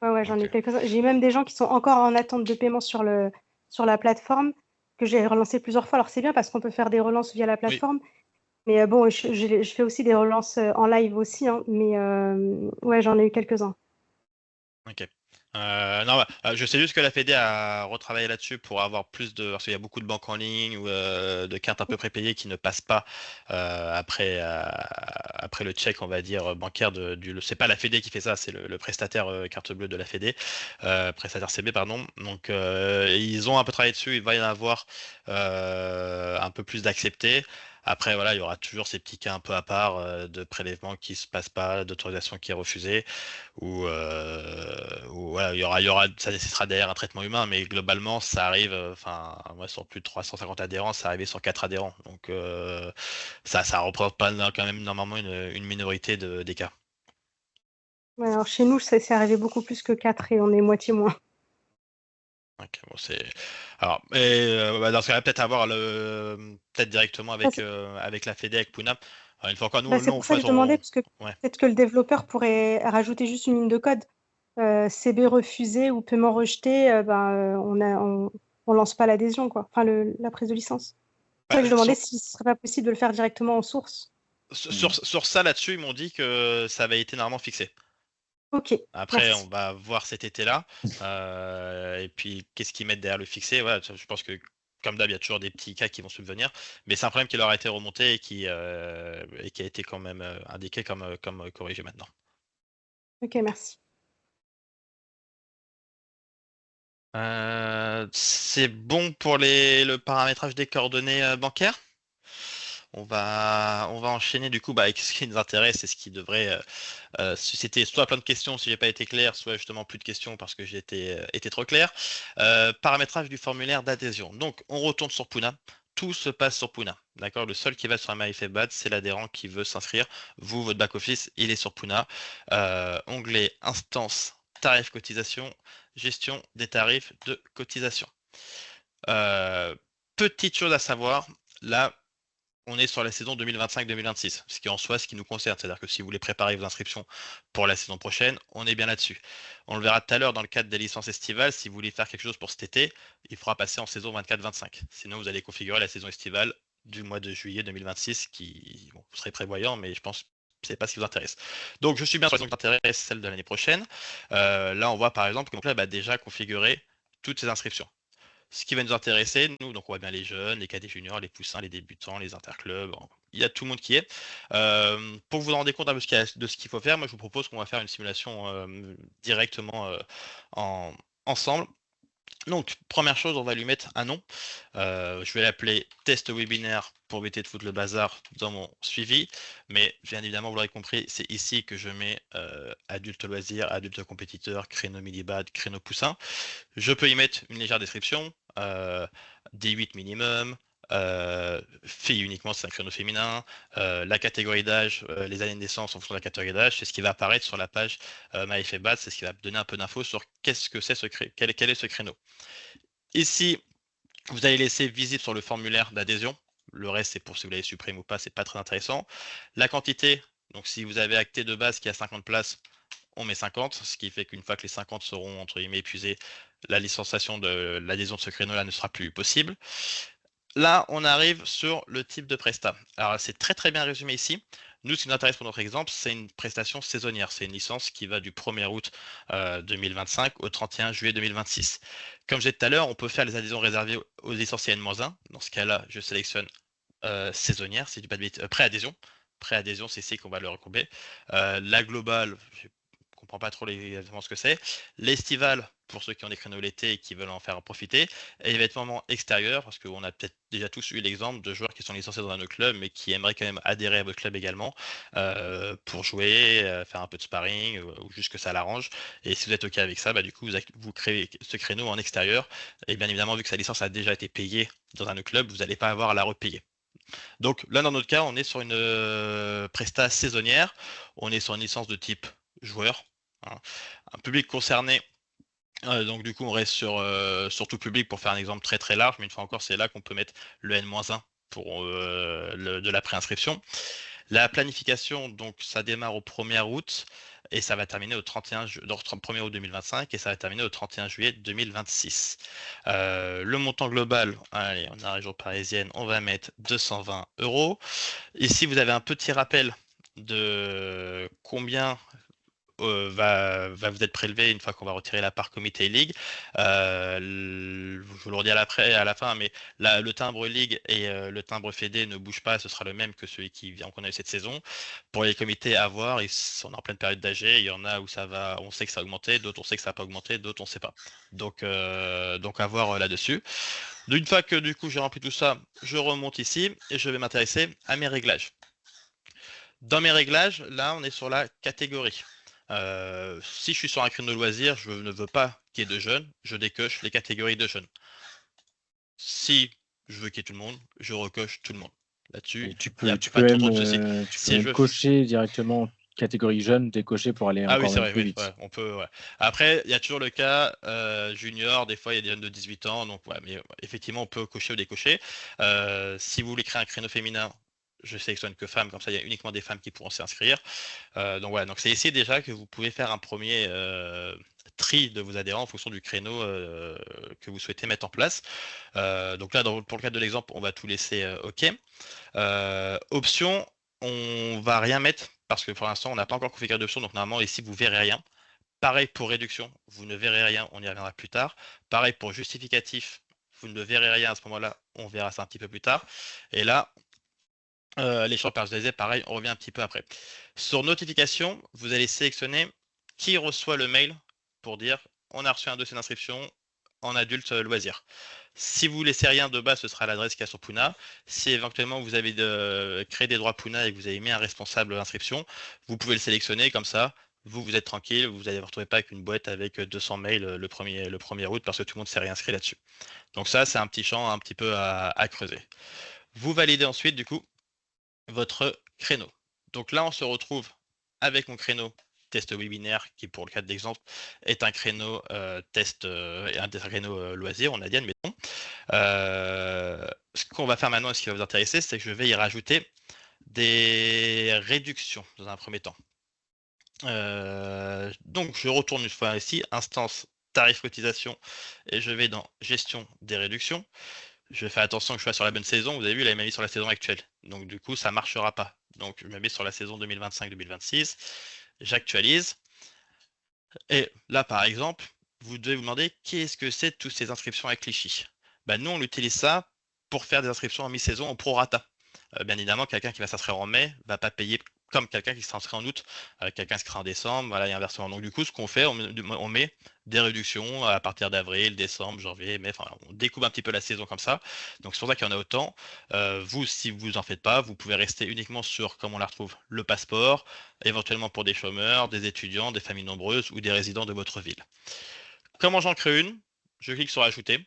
Ouais, ouais, j'en ai eu Ok. quelques-uns. J'ai même des gens qui sont encore en attente de paiement sur la plateforme, que j'ai relancé plusieurs fois. Alors c'est bien parce qu'on peut faire des relances via la Oui, plateforme, mais bon, je fais aussi des relances en live aussi, hein, mais ouais, j'en ai eu quelques-uns. ok. Non, bah, je sais juste que la Fédé a retravaillé là-dessus pour avoir plus de. Parce qu'il y a beaucoup de banques en ligne ou de cartes un peu prépayées qui ne passent pas après le check, on va dire, bancaire du. C'est pas la Fédé qui fait ça, c'est le prestataire carte bleue de la Fédé, prestataire CB, pardon. Donc, ils ont un peu travaillé dessus, il va y en avoir un peu plus d'acceptés. Après, voilà, il y aura toujours ces petits cas un peu à part de prélèvement qui se passent pas, d'autorisation qui est refusée ou voilà, ça nécessitera derrière un traitement humain, mais globalement, ça arrive, enfin, moi, sur plus de 350 adhérents, ça arrivait sur 4 adhérents. Donc, ça représente pas quand même normalement une minorité des cas. Ouais, alors chez nous, c'est arrivé beaucoup plus que 4 et on est moitié moins. Ok, bon, alors, bah, dans ce cas-là, peut-être avoir peut-être directement Ça, avec la Fédé, avec Puna. Alors, une fois encore, bah, nous, c'est en pour ça que fait, je demandais, parce que ouais. peut-être que le développeur pourrait rajouter juste une ligne de code. CB refusé ou paiement rejeté, on lance pas l'adhésion, quoi. Enfin, la prise de licence. C'est Bah, ça que je demandais si ce serait pas possible de le faire directement en source. sur ça, là-dessus, ils m'ont dit que ça avait été normalement fixé. Ok, Après, on merci. va voir cet été-là. Et puis, qu'est-ce qu'ils mettent derrière le fixé? Voilà, je pense que, comme d'hab, il y a toujours des petits cas qui vont subvenir. Mais c'est un problème qui leur a été remonté et qui a été quand même indiqué comme corrigé maintenant. Ok, merci. C'est bon pour le paramétrage des coordonnées bancaires? On va enchaîner du coup avec ce qui nous intéresse et ce qui devrait susciter soit plein de questions si j'ai pas été clair, soit justement plus de questions parce que j'ai été trop clair. Paramétrage du formulaire d'adhésion. Donc on retourne sur Puna. tout se passe sur Puna. D'accord? Le seul qui va sur MyFFBAD, c'est l'adhérent qui veut s'inscrire. Vous, votre back-office, il est sur Puna. Onglet instance, tarif cotisation, gestion des tarifs de cotisation. Petite chose à savoir, là, on est sur la saison 2025-2026, ce qui en soi, ce qui nous concerne. C'est-à-dire que si vous voulez préparer vos inscriptions pour la saison prochaine, on est bien là-dessus. On le verra tout à l'heure dans le cadre des licences estivales. Si vous voulez faire quelque chose pour cet été, il faudra passer en saison 24-25. Sinon, vous allez configurer la saison estivale du mois de juillet 2026, qui vous serez prévoyant, mais je pense que ce n'est pas ce qui vous intéresse. Donc, je suis bien sur la saison qui intéresse, celle de l'année prochaine. Là, on voit par exemple que mon club a déjà configuré toutes ses inscriptions. Ce qui va nous intéresser, nous, donc on voit bien les jeunes, les cadets juniors, les poussins, les débutants, les interclubs, il y a tout le monde qui est. Pour vous rendre compte un peu de ce qu'il faut faire, moi je vous propose qu'on va faire une simulation directement ensemble. Donc, première chose, on va lui mettre un nom. Je vais l'appeler test webinaire pour éviter de foutre le bazar dans mon suivi. Mais bien évidemment, vous l'aurez compris, c'est ici que je mets adulte loisir, adulte compétiteur, créneau millibad, créneau poussin. Je peux y mettre une légère description, D8 minimum, filles uniquement, c'est un créneau féminin, la catégorie d'âge, les années de naissance en fonction de la catégorie d'âge, c'est ce qui va apparaître sur la page MyFFBAD, c'est ce qui va donner un peu d'infos sur qu'est-ce que c'est quel est ce créneau. Ici, vous allez laisser visible sur le formulaire d'adhésion. Le reste, c'est pour si vous l'avez supprimé ou pas, c'est pas très intéressant. La quantité, donc si vous avez acté de base qui a 50 places, on met 50, ce qui fait qu'une fois que les 50 seront entre guillemets épuisés, la licenciation de l'adhésion de ce créneau-là ne sera plus possible. Là, on arrive sur le type de prestat. Alors, c'est très très bien résumé ici. Nous, ce qui nous intéresse pour notre exemple, c'est une prestation saisonnière. C'est une licence qui va du 1er août 2025 au 31 juillet 2026. Comme j'ai dit tout à l'heure, on peut faire les adhésions réservées aux licenciés N-1. Dans ce cas-là, je sélectionne saisonnière, c'est du pas de bêtises, pré-adhésion. Pré-adhésion, c'est ici qu'on va le recouper. La globale, je ne comprends pas trop exactement ce que c'est. L'estivale, pour ceux qui ont des créneaux l'été et qui veulent en faire profiter, et les vêtements extérieurs, parce qu'on a peut-être déjà tous eu l'exemple de joueurs qui sont licenciés dans un autre club, mais qui aimeraient quand même adhérer à votre club également, pour jouer, faire un peu de sparring, ou juste que ça l'arrange. Et si vous êtes OK avec ça, bah, du coup, vous créez ce créneau en extérieur, et bien évidemment, vu que sa licence a déjà été payée dans un autre club, vous n'allez pas avoir à la repayer. Donc là, dans notre cas, on est sur une presta saisonnière, on est sur une licence de type joueur, hein. Un public concerné, donc du coup on reste sur tout public pour faire un exemple très très large, mais une fois encore c'est là qu'on peut mettre le N-1 pour de la préinscription. La planification, donc ça démarre au 1er août et ça va terminer au 1er août 2025 et ça va terminer au 31 juillet 2026. Le montant global, allez, on a la région parisienne, on va mettre 220 €. Ici vous avez un petit rappel de combien va vous être prélevé une fois qu'on va retirer la part Comité League. Je vous le redis à la fin, mais le timbre League et le timbre Fédé ne bougent pas, ce sera le même que celui qu'on a eu cette saison. Pour les comités à voir, on est en pleine période d'AG, il y en a où on sait que ça a augmenté, d'autres on sait que ça n'a pas augmenté, d'autres on ne sait pas. Donc à voir là-dessus. Une fois que du coup j'ai rempli tout ça, je remonte ici et je vais m'intéresser à mes réglages. Dans mes réglages, là on est sur la catégorie. Si je suis sur un créneau loisir, je ne veux pas qu'il y ait de jeunes, je décoche les catégories de jeunes. Si je veux qu'il y ait tout le monde, je recoche tout le monde. Là-dessus, tu peux même cocher directement catégorie jeune, décocher pour aller encore plus vite. Ouais, on peut, ouais. Après, il y a toujours le cas junior, des fois il y a des jeunes de 18 ans, donc ouais, mais effectivement on peut cocher ou décocher. Si vous voulez créer un créneau féminin, je sélectionne que femmes, comme ça il y a uniquement des femmes qui pourront s'inscrire. Donc voilà, donc c'est ici déjà que vous pouvez faire un premier tri de vos adhérents en fonction du créneau que vous souhaitez mettre en place. Donc là, pour le cadre de l'exemple, on va tout laisser OK. Option, on va rien mettre parce que pour l'instant on n'a pas encore configuré d'option, donc normalement ici vous verrez rien. Pareil pour réduction, vous ne verrez rien, on y reviendra plus tard. Pareil pour justificatif, vous ne verrez rien à ce moment-là, on verra ça un petit peu plus tard. Et là, les champs personnalisés, pareil, on revient un petit peu après. Sur notification, vous allez sélectionner qui reçoit le mail pour dire on a reçu un dossier d'inscription en adulte loisir. Si vous laissez rien de bas, ce sera l'adresse qu'il y a sur Puna. Si éventuellement vous avez créé des droits Puna et que vous avez mis un responsable d'inscription, vous pouvez le sélectionner comme ça. vous êtes tranquille, vous n'allez vous retrouver pas avec une boîte avec 200 mails le 1er août parce que tout le monde s'est réinscrit là-dessus. Donc ça, c'est un petit champ un petit peu à creuser. Vous validez ensuite, du coup, votre créneau. Donc là, on se retrouve avec mon créneau test webinaire, qui pour le cas d'exemple est un créneau test et un créneau loisir, on a dit, admettons. Ce qu'on va faire maintenant, et ce qui va vous intéresser, c'est que je vais y rajouter des réductions dans un premier temps. Donc je retourne une fois ici, instance tarif cotisation, et je vais dans gestion des réductions. Je fais attention que je sois sur la bonne saison. Vous avez vu, là, il m'a mis sur la saison actuelle. Donc, du coup, ça ne marchera pas. Donc, je me mets sur la saison 2025-2026. J'actualise. Et là, par exemple, vous devez vous demander qu'est-ce que c'est toutes ces inscriptions à Clichy. Nous, on utilise ça pour faire des inscriptions en mi-saison en prorata. Bien évidemment, quelqu'un qui va s'inscrire en mai ne va pas payer comme quelqu'un qui s'inscrit en août, quelqu'un qui sera en décembre, voilà, et inversement. Donc du coup, ce qu'on fait, on met des réductions à partir d'avril, décembre, janvier, mai, enfin, on découpe un petit peu la saison comme ça. Donc c'est pour ça qu'il y en a autant. Vous, si vous en faites pas, vous pouvez rester uniquement sur, comme on la retrouve, le passeport, éventuellement pour des chômeurs, des étudiants, des familles nombreuses ou des résidents de votre ville. Comment j'en crée une? Je clique sur ajouter.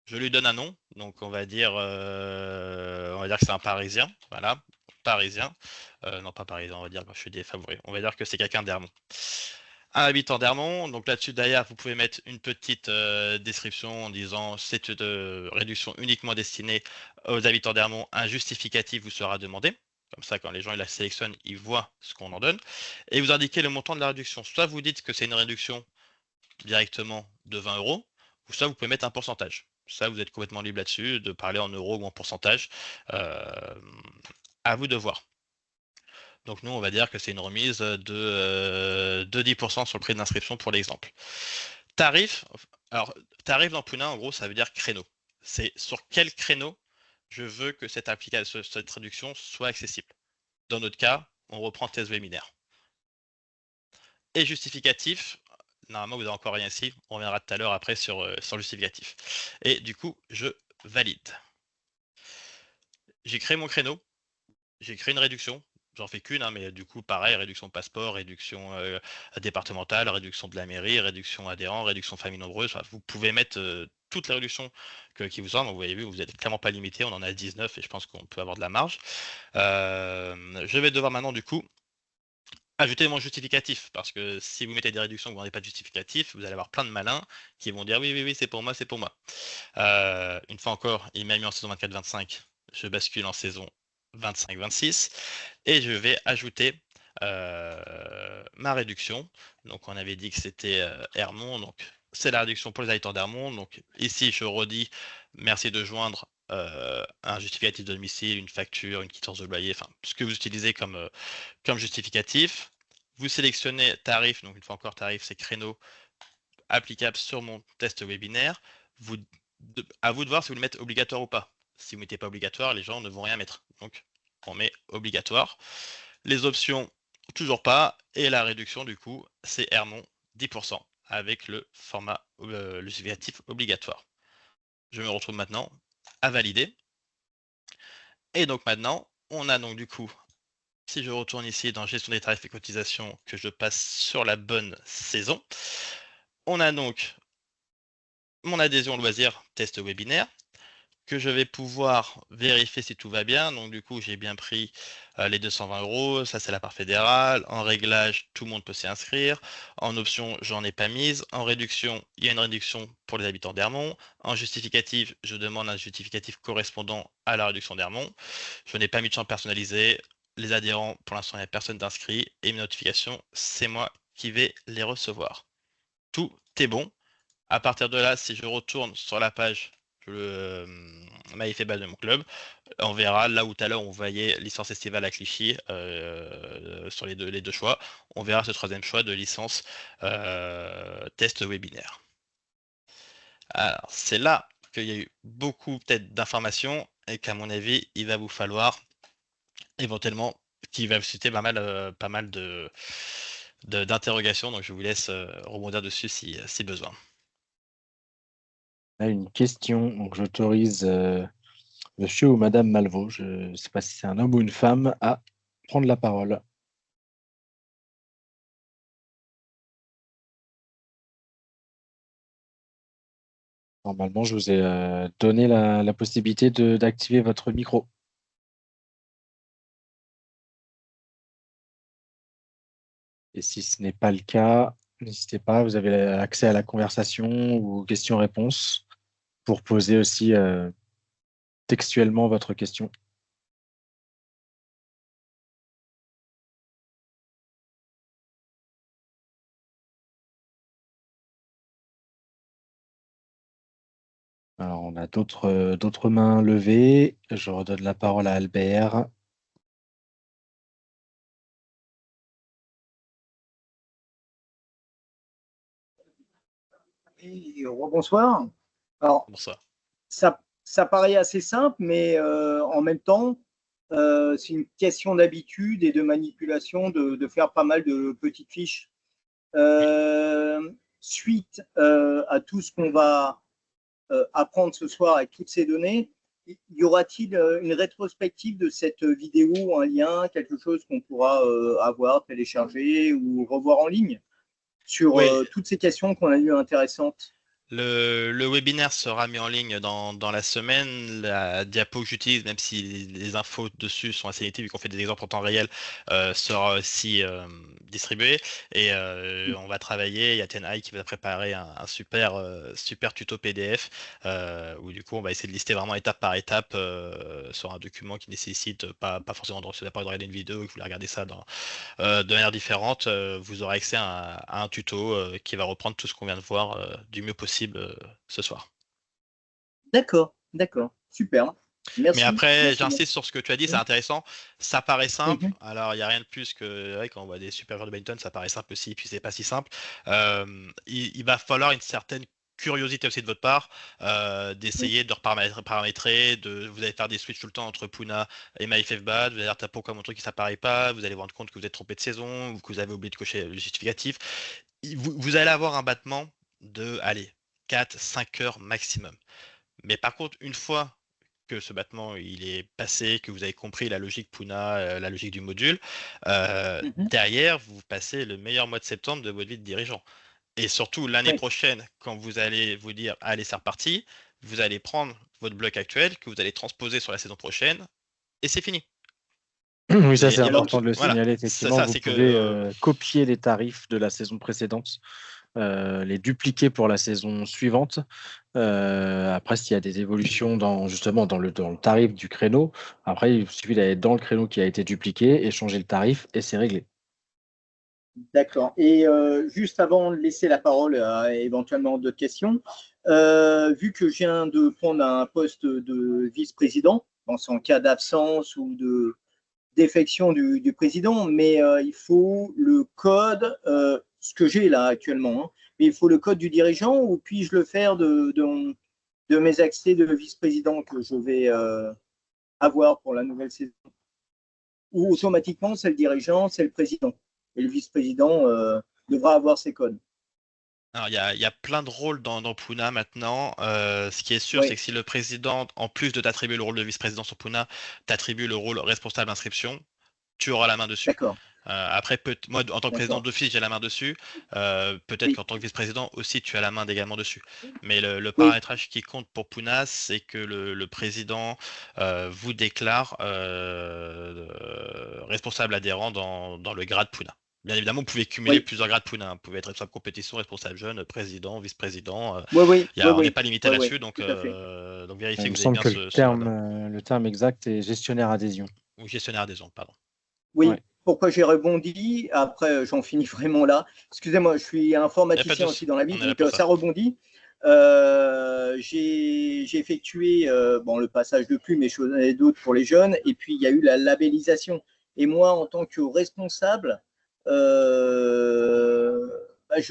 Je lui donne un nom, donc on va dire que c'est un Parisien, voilà, Parisien. Non, pas Parisien, on va dire que je suis défavorisé. On va dire que c'est quelqu'un d'Hermont. Un habitant d'Hermont, donc là-dessus d'ailleurs, vous pouvez mettre une petite description en disant c'est une réduction uniquement destinée aux habitants d'Hermont. Un justificatif vous sera demandé. Comme ça, quand les gens ils la sélectionnent, ils voient ce qu'on en donne. Et vous indiquez le montant de la réduction. Soit vous dites que c'est une réduction directement de 20 €, ou soit vous pouvez mettre un pourcentage. Ça, vous êtes complètement libre là-dessus, de parler en euros ou en pourcentage. À vous de voir. Donc nous, on va dire que c'est une remise de 10% sur le prix d'inscription pour l'exemple. Tarif, alors tarif dans Pouna, en gros, ça veut dire créneau. C'est sur quel créneau je veux que cette réduction soit accessible. Dans notre cas, on reprend test webinaire. Et justificatif, normalement, vous n'avez encore rien ici. On reviendra tout à l'heure après sur le justificatif. Et du coup, je valide. J'ai créé mon créneau. J'ai créé une réduction. J'en fais qu'une, mais du coup, pareil, réduction passeport, réduction départementale, réduction de la mairie, réduction adhérent, réduction famille nombreuse. Enfin, vous pouvez mettre toutes les réductions qui vous ont. Donc, vous avez vu, vous n'êtes clairement pas limité. On en a 19 et je pense qu'on peut avoir de la marge. Je vais devoir maintenant, du coup, ajouter mon justificatif, parce que si vous mettez des réductions que vous n'avez pas de justificatif, vous allez avoir plein de malins qui vont dire oui, c'est pour moi, c'est pour moi. Une fois encore, il m'a mis en saison 24-25, je bascule en saison 25-26 et je vais ajouter ma réduction. Donc on avait dit que c'était Hermont, donc c'est la réduction pour les habitants d'Hermont. Donc ici, je redis, merci de joindre un justificatif de domicile, une facture, une quittance de loyer, enfin ce que vous utilisez comme justificatif. Vous sélectionnez tarif, donc une fois encore tarif, c'est créneau applicable sur mon test webinaire. À vous de voir si vous le mettez obligatoire ou pas. Si vous ne mettez pas obligatoire, les gens ne vont rien mettre. Donc on met obligatoire. Les options, toujours pas. Et la réduction, du coup, c'est Hermont 10% avec le format justificatif obligatoire. Je me retrouve maintenant à valider. Et donc maintenant, on a donc du coup, si je retourne ici dans gestion des tarifs et cotisations, que je passe sur la bonne saison, on a donc mon adhésion loisir test webinaire, que je vais pouvoir vérifier si tout va bien. Donc du coup, j'ai bien pris les 220 €, ça c'est la part fédérale. En réglage, tout le monde peut s'y inscrire. En option, j'en ai pas mise. En réduction, il y a une réduction pour les habitants d'Hermont. En justificatif, je demande un justificatif correspondant à la réduction d'Hermont. Je n'ai pas mis de champ personnalisé. Les adhérents, pour l'instant, il n'y a personne d'inscrit. Et mes notifications, c'est moi qui vais les recevoir. Tout est bon. À partir de là, si je retourne sur la page MyFBA de mon club, on verra là où tout à l'heure on voyait licence estivale à Clichy sur les deux choix, on verra ce troisième choix de licence test webinaire. Alors c'est là qu'il y a eu beaucoup peut-être d'informations et qu'à mon avis il va vous falloir éventuellement, qui va susciter pas mal d'interrogations, donc je vous laisse rebondir dessus si besoin. Une question, donc j'autorise monsieur ou madame Malvaux, je ne sais pas si c'est un homme ou une femme, à prendre la parole. Normalement, je vous ai donné la possibilité d'activer votre micro. Et si ce n'est pas le cas, n'hésitez pas, vous avez accès à la conversation ou aux questions-réponses pour poser aussi textuellement votre question. Alors, on a d'autres mains levées. Je redonne la parole à Albert. Et rebonsoir. Alors, Bonsoir. ça paraît assez simple, mais en même temps, c'est une question d'habitude et de manipulation de faire pas mal de petites fiches. Suite à tout ce qu'on va apprendre ce soir avec toutes ces données, y aura-t-il une rétrospective de cette vidéo, un lien, quelque chose qu'on pourra avoir, télécharger ou revoir en ligne sur Oui. toutes ces questions qu'on a eues intéressantes? Le webinaire sera mis en ligne dans la semaine. La diapo que j'utilise, même si les infos dessus sont assez limitées, vu qu'on fait des exemples en temps réel, sera aussi distribuée. Et on va travailler. Il y a Tenai qui va préparer un super tuto PDF où du coup on va essayer de lister vraiment étape par étape sur un document qui nécessite pas forcément de regarder une vidéo et que vous voulez regarder ça de manière différente. Vous aurez accès à un tuto qui va reprendre tout ce qu'on vient de voir du mieux possible ce soir. D'accord, super. Merci. Mais après, Merci. j'insiste sur ce que tu as dit, c'est intéressant. Ça paraît simple. Mhm. Alors, il n'y a rien de plus que quand on voit des super joueurs de badminton, ça paraît simple aussi, puis c'est pas si simple. Il va falloir une certaine curiosité aussi de votre part, d'essayer de reparamétrer, vous allez faire des switches tout le temps entre Puna et MyFFBAD, vous allez dire pourquoi mon truc ça s'apparaît pas, vous allez vous rendre compte que vous êtes trompé de saison, ou que vous avez oublié de cocher le justificatif. Vous allez avoir un battement de, allez, 4-5 heures maximum. Mais par contre, une fois que ce battement il est passé, que vous avez compris la logique Puna, la logique du module, derrière, vous passez le meilleur mois de septembre de votre vie de dirigeant. Et surtout, l'année prochaine, quand vous allez vous dire, allez, c'est reparti, vous allez prendre votre bloc actuel que vous allez transposer sur la saison prochaine, et c'est fini. Oui, ça c'est important de le signaler. Effectivement, ça, vous c'est pouvez copier les tarifs de la saison précédente, les dupliquer pour la saison suivante. Après, s'il y a des évolutions justement dans le tarif du créneau, après il suffit d'aller dans le créneau qui a été dupliqué et changer le tarif et c'est réglé. D'accord. Et juste avant de laisser la parole à éventuellement d'autres questions, vu que je viens de prendre un poste de vice-président, en cas d'absence ou de défection du président, mais il faut le code, ce que j'ai là actuellement, hein, mais il faut le code du dirigeant, ou puis-je le faire de mes accès de vice-président que je vais avoir pour la nouvelle saison? Ou automatiquement, c'est le dirigeant, c'est le président. Et le vice-président devra avoir ses codes. Alors, il y a plein de rôles dans Puna maintenant. Ce qui est sûr, c'est que si le président, en plus de t'attribuer le rôle de vice-président sur Puna, t'attribue le rôle responsable d'inscription, tu auras la main dessus. D'accord. Après, moi, en tant que président d'office, j'ai la main dessus. Peut-être qu'en tant que vice-président aussi, tu as la main également dessus. Mais le paramétrage qui compte pour Puna, c'est que le président vous déclare responsable adhérent dans le grade Puna. Bien évidemment, vous pouvez cumuler plusieurs grades Puna. Vous pouvez être responsable compétition, responsable jeune, président, vice-président. On n'est pas limité là-dessus, donc vérifiez que vous avez bien le terme exact est gestionnaire adhésion. Ou gestionnaire adhésion, pardon. Oui. Ouais. Pourquoi j'ai rebondi? Après, j'en finis vraiment là. Excusez-moi, je suis informaticien aussi dans la vie, donc ça rebondit. J'ai effectué le passage de plume et choses d'autres pour les jeunes, et puis il y a eu la labellisation. Et moi, en tant que responsable, je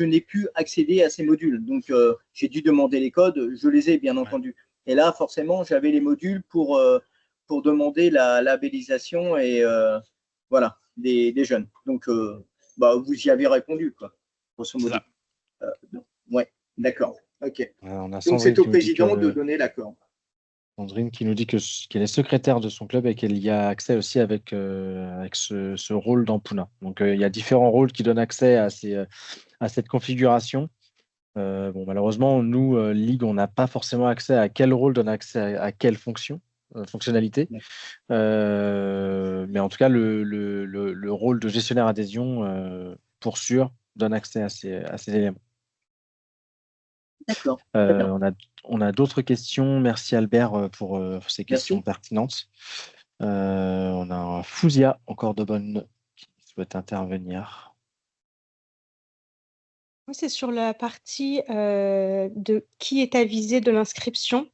n'ai pu accéder à ces modules. Donc, j'ai dû demander les codes. Je les ai, bien entendu. Et là, forcément, j'avais les modules pour demander la labellisation et voilà, des jeunes. Donc, vous y avez répondu, quoi, grosso modo. Ouais, d'accord. Ok. Donc, c'est au président de donner l'accord. Sandrine qui nous dit qu'elle est secrétaire de son club et qu'elle y a accès aussi avec ce rôle dans Puna. Donc, il y a différents rôles qui donnent accès à cette configuration. Bon, malheureusement, nous, Ligue, on n'a pas forcément accès à quel rôle donne accès à quelle fonctionnalité. Mais en tout cas, le rôle de gestionnaire adhésion, pour sûr, donne accès à ces éléments. D'accord. Très bien. On a d'autres questions. Merci Albert pour ces questions pertinentes. On a Fouzia, encore de bonne, qui souhaite intervenir. Moi, c'est sur la partie de qui est avisé de l'inscription.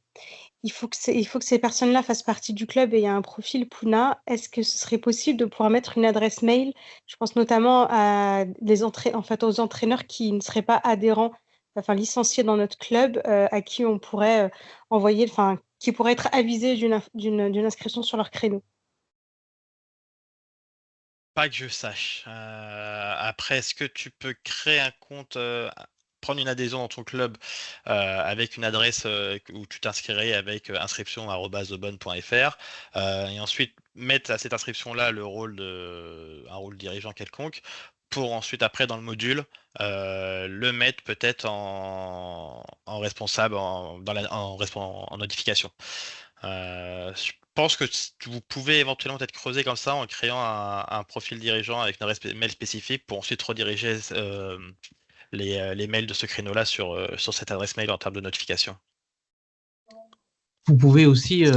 Il faut que ces personnes-là fassent partie du club et il y a un profil Puna. Est-ce que ce serait possible de pouvoir mettre une adresse mail? Je pense notamment aux entraîneurs qui ne seraient pas adhérents, enfin licenciés dans notre club, à qui on pourrait envoyer, qui pourraient être avisés d'une inscription sur leur créneau. Pas que je sache. Après, est-ce que tu peux créer un compte, prendre une adhésion dans ton club avec une adresse où tu t'inscrirais avec inscription@thebonne.fr et ensuite mettre à cette inscription-là un rôle dirigeant quelconque pour ensuite après dans le module le mettre peut-être en responsable en notification. Je pense que vous pouvez éventuellement peut-être creuser comme ça en créant un profil dirigeant avec une adresse mail spécifique pour ensuite rediriger les mails de ce créneau-là sur cette adresse mail en termes de notification. Vous pouvez aussi C'est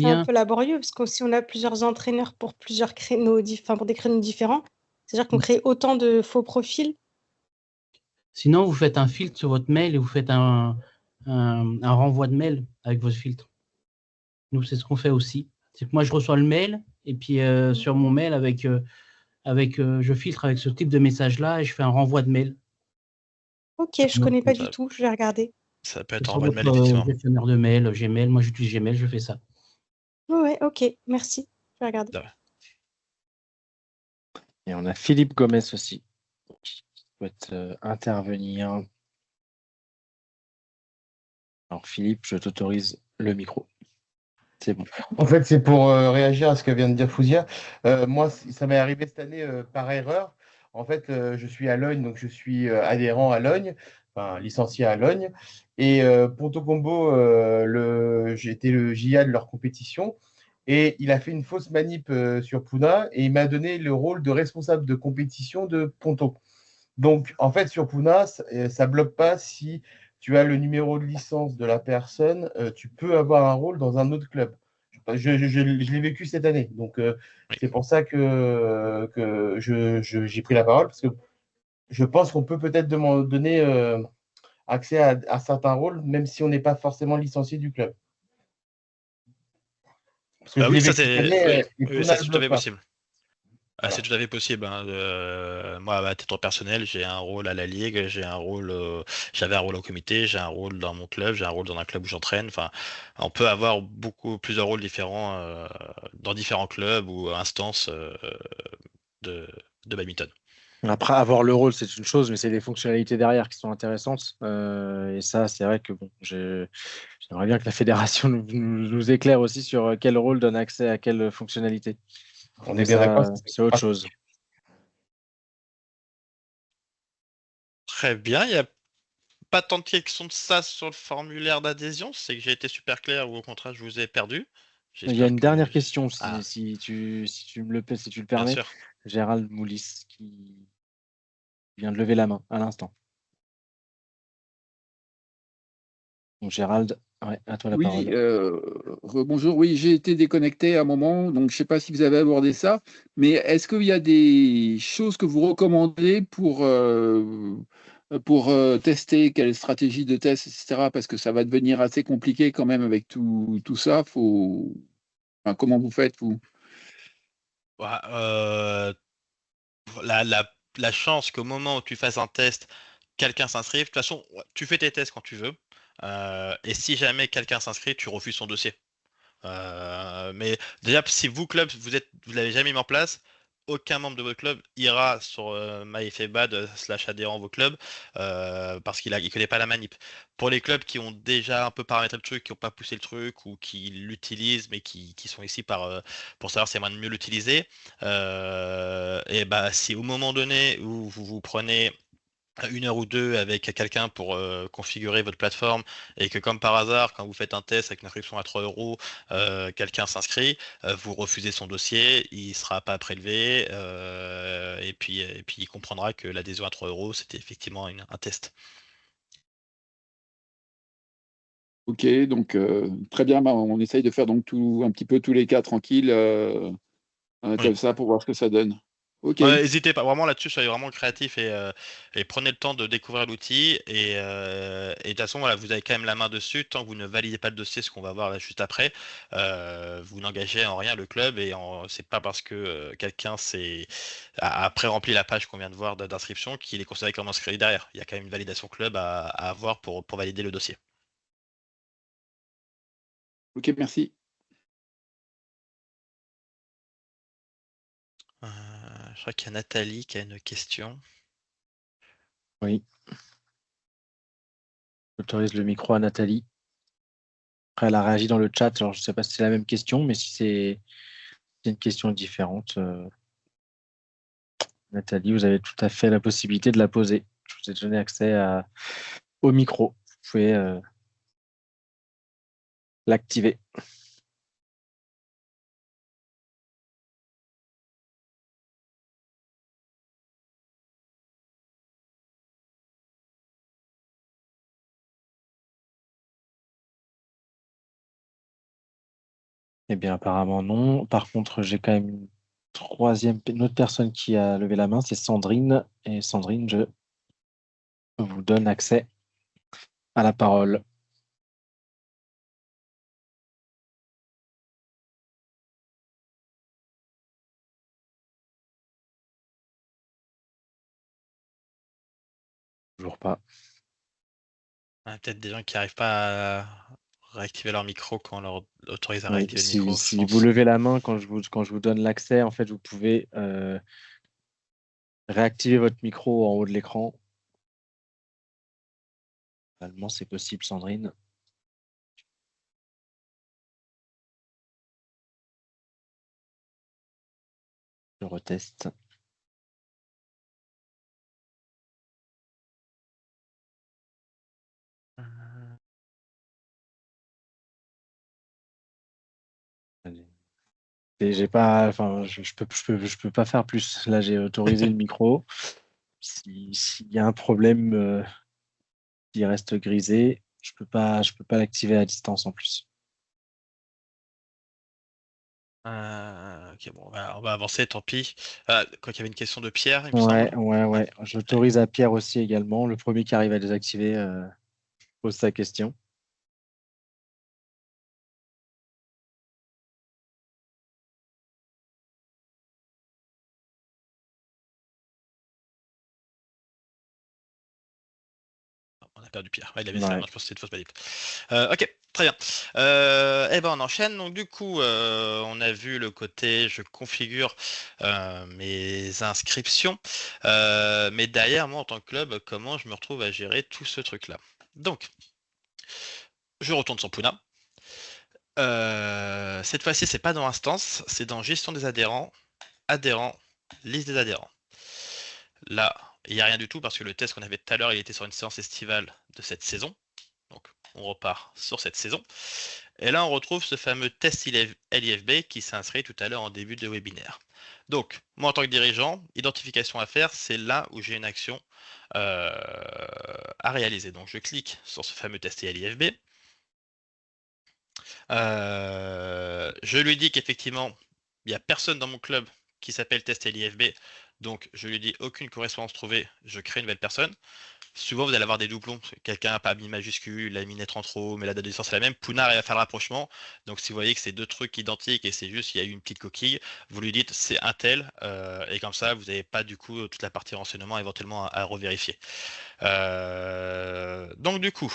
un peu laborieux parce que si on a plusieurs entraîneurs pour plusieurs créneaux, pour des créneaux différents, c'est-à-dire qu'on crée autant de faux profils. Sinon, vous faites un filtre sur votre mail et vous faites un renvoi de mail avec votre filtre. Nous, c'est ce qu'on fait aussi. C'est que moi, je reçois le mail et puis sur mon mail, je filtre avec ce type de message-là et je fais un renvoi de mail. Ok, je ne connais pas du tout, je vais regarder. Ça peut être un renvoi de mail, effectivement. Gestionnaire de mail, Gmail, moi j'utilise Gmail, je fais ça. Ouais, ok, merci. Je vais regarder. Et on a Philippe Gomez aussi, qui souhaite intervenir. Alors Philippe, je t'autorise le micro. C'est bon. En fait, c'est pour réagir à ce que vient de dire Fouzia. Moi, ça m'est arrivé cette année par erreur. En fait, je suis à Logne, donc je suis adhérent à Logne, enfin licencié à Logne. Et Ponto Combo, j'ai été le JA de leur compétition. Et il a fait une fausse manip sur Puna et il m'a donné le rôle de responsable de compétition de Ponto. Donc, en fait, sur Puna, ça ne bloque pas si tu as le numéro de licence de la personne, tu peux avoir un rôle dans un autre club. Je l'ai vécu cette année. Donc, c'est pour ça que j'ai pris la parole, parce que je pense qu'on peut peut-être donner accès à certains rôles, même si on n'est pas forcément licencié du club. Parce que oui, ça c'est tout à fait possible. C'est tout à fait possible. Moi, à titre personnel, j'ai un rôle à la Ligue, j'avais un rôle au comité, j'ai un rôle dans mon club, j'ai un rôle dans un club où j'entraîne. Enfin, on peut avoir plusieurs rôles différents dans différents clubs ou instances de badminton. Après, avoir le rôle, c'est une chose, mais c'est les fonctionnalités derrière qui sont intéressantes. Et ça, c'est vrai que bon, j'aimerais bien que la fédération nous éclaire aussi sur quel rôle donne accès à quelle fonctionnalité. On est bien d'accord. C'est autre chose. Très bien. Il n'y a pas tant de questions de ça sur le formulaire d'adhésion. C'est que j'ai été super clair ou au contraire, je vous ai perdu. Il y a une dernière question, si tu le permets. Gérald Moulis qui vient de lever la main à l'instant. Donc Gérald, à toi la parole. Bonjour, oui, j'ai été déconnecté à un moment, donc je ne sais pas si vous avez abordé ça, mais est-ce qu'il y a des choses que vous recommandez pour tester, quelle stratégie de test, etc., parce que ça va devenir assez compliqué quand même avec tout ça. Comment vous faites, vous? La chance qu'au moment où tu fasses un test, quelqu'un s'inscrive. De toute façon, tu fais tes tests quand tu veux. Et si jamais quelqu'un s'inscrit, tu refuses son dossier. Mais déjà, si vous, club, vous l'avez jamais mis en place, aucun membre de votre club ira sur MyFBAD/adhérent vos clubs parce qu'il ne connaît pas la manip. Pour les clubs qui ont déjà un peu paramétré le truc, qui n'ont pas poussé le truc ou qui l'utilisent mais qui sont ici pour savoir s'il y a moyen de mieux l'utiliser, et si au moment donné où vous prenez 1 heure ou 2 avec quelqu'un pour configurer votre plateforme et que comme par hasard, quand vous faites un test avec une inscription à 3 euros, quelqu'un s'inscrit, vous refusez son dossier, il ne sera pas prélevé et puis il comprendra que l'adhésion à 3 euros, c'était effectivement un test. Ok, donc très bien, on essaye de faire donc un petit peu tous les cas tranquilles, comme ça, pour voir ce que ça donne. Ok. N'hésitez pas, vraiment là-dessus, soyez vraiment créatifs et prenez le temps de découvrir l'outil. Et de toute façon, voilà, vous avez quand même la main dessus. Tant que vous ne validez pas le dossier, ce qu'on va voir là juste après, vous n'engagez en rien le club. Et c'est pas parce que quelqu'un a pré-rempli la page qu'on vient de voir d'inscription qu'il est considéré comme inscrit derrière. Il y a quand même une validation club à avoir pour valider le dossier. Ok, merci. Je crois qu'il y a Nathalie qui a une question. Oui. J'autorise le micro à Nathalie. Après, elle a réagi dans le chat. Alors, je ne sais pas si c'est la même question, mais si c'est une question différente, Nathalie, vous avez tout à fait la possibilité de la poser. Je vous ai donné accès au micro. Vous pouvez l'activer. Eh bien, apparemment, non. Par contre, j'ai quand même une autre personne qui a levé la main, c'est Sandrine. Et Sandrine, je vous donne accès à la parole. Toujours pas. Peut-être des gens qui n'arrivent pas à réactiver leur micro quand on leur autorise à Oui, réactiver le micro, je si pense. vous levez la main quand je vous donne l'accès, en fait, vous pouvez réactiver votre micro en haut de l'écran. Normalement, c'est possible, Sandrine. Je reteste. Et j'ai pas, enfin, je peux pas faire plus. Là, j'ai autorisé le micro. S'il y a un problème qui reste grisé, je peux pas l'activer à distance en plus. Ok, bon, on va avancer, tant pis. Quoi qu'il y avait une question de Pierre, il me Ouais, semble. ouais. J'autorise à Pierre aussi également. Le premier qui arrive à désactiver pose sa question. On a perdu Pierre. Ouais, il avait fait la Ouais. main, je pense que c'était une fausse manip. Ok, très bien. Eh ben, on enchaîne. Donc, du coup, on a vu le côté je configure mes inscriptions. Mais derrière, moi, en tant que club, comment je me retrouve à gérer tout ce truc-là? Donc, je retourne sur Puna. Cette fois-ci, c'est pas dans Instance, c'est dans Gestion des adhérents, adhérents, liste des adhérents. Là, il n'y a rien du tout parce que le test qu'on avait tout à l'heure, il était sur une séance estivale de cette saison. Donc, on repart sur cette saison. Et là, on retrouve ce fameux test LIFB qui s'est inscrit tout à l'heure en début de webinaire. Donc, moi, en tant que dirigeant, identification à faire, c'est là où j'ai une action à réaliser. Donc, je clique sur ce fameux test LIFB. Je lui dis qu'effectivement, il n'y a personne dans mon club qui s'appelle test LIFB. Donc, je lui dis aucune correspondance trouvée, je crée une nouvelle personne. Souvent, vous allez avoir des doublons. Quelqu'un n'a pas mis majuscule, il a mis lettre en trop, mais la date de naissance est la même. Pouna arrive à faire le rapprochement. Donc, si vous voyez que c'est deux trucs identiques et c'est juste il y a eu une petite coquille, vous lui dites c'est un tel. Et comme ça, vous n'avez pas du coup toute la partie renseignement éventuellement à revérifier. Donc, du coup,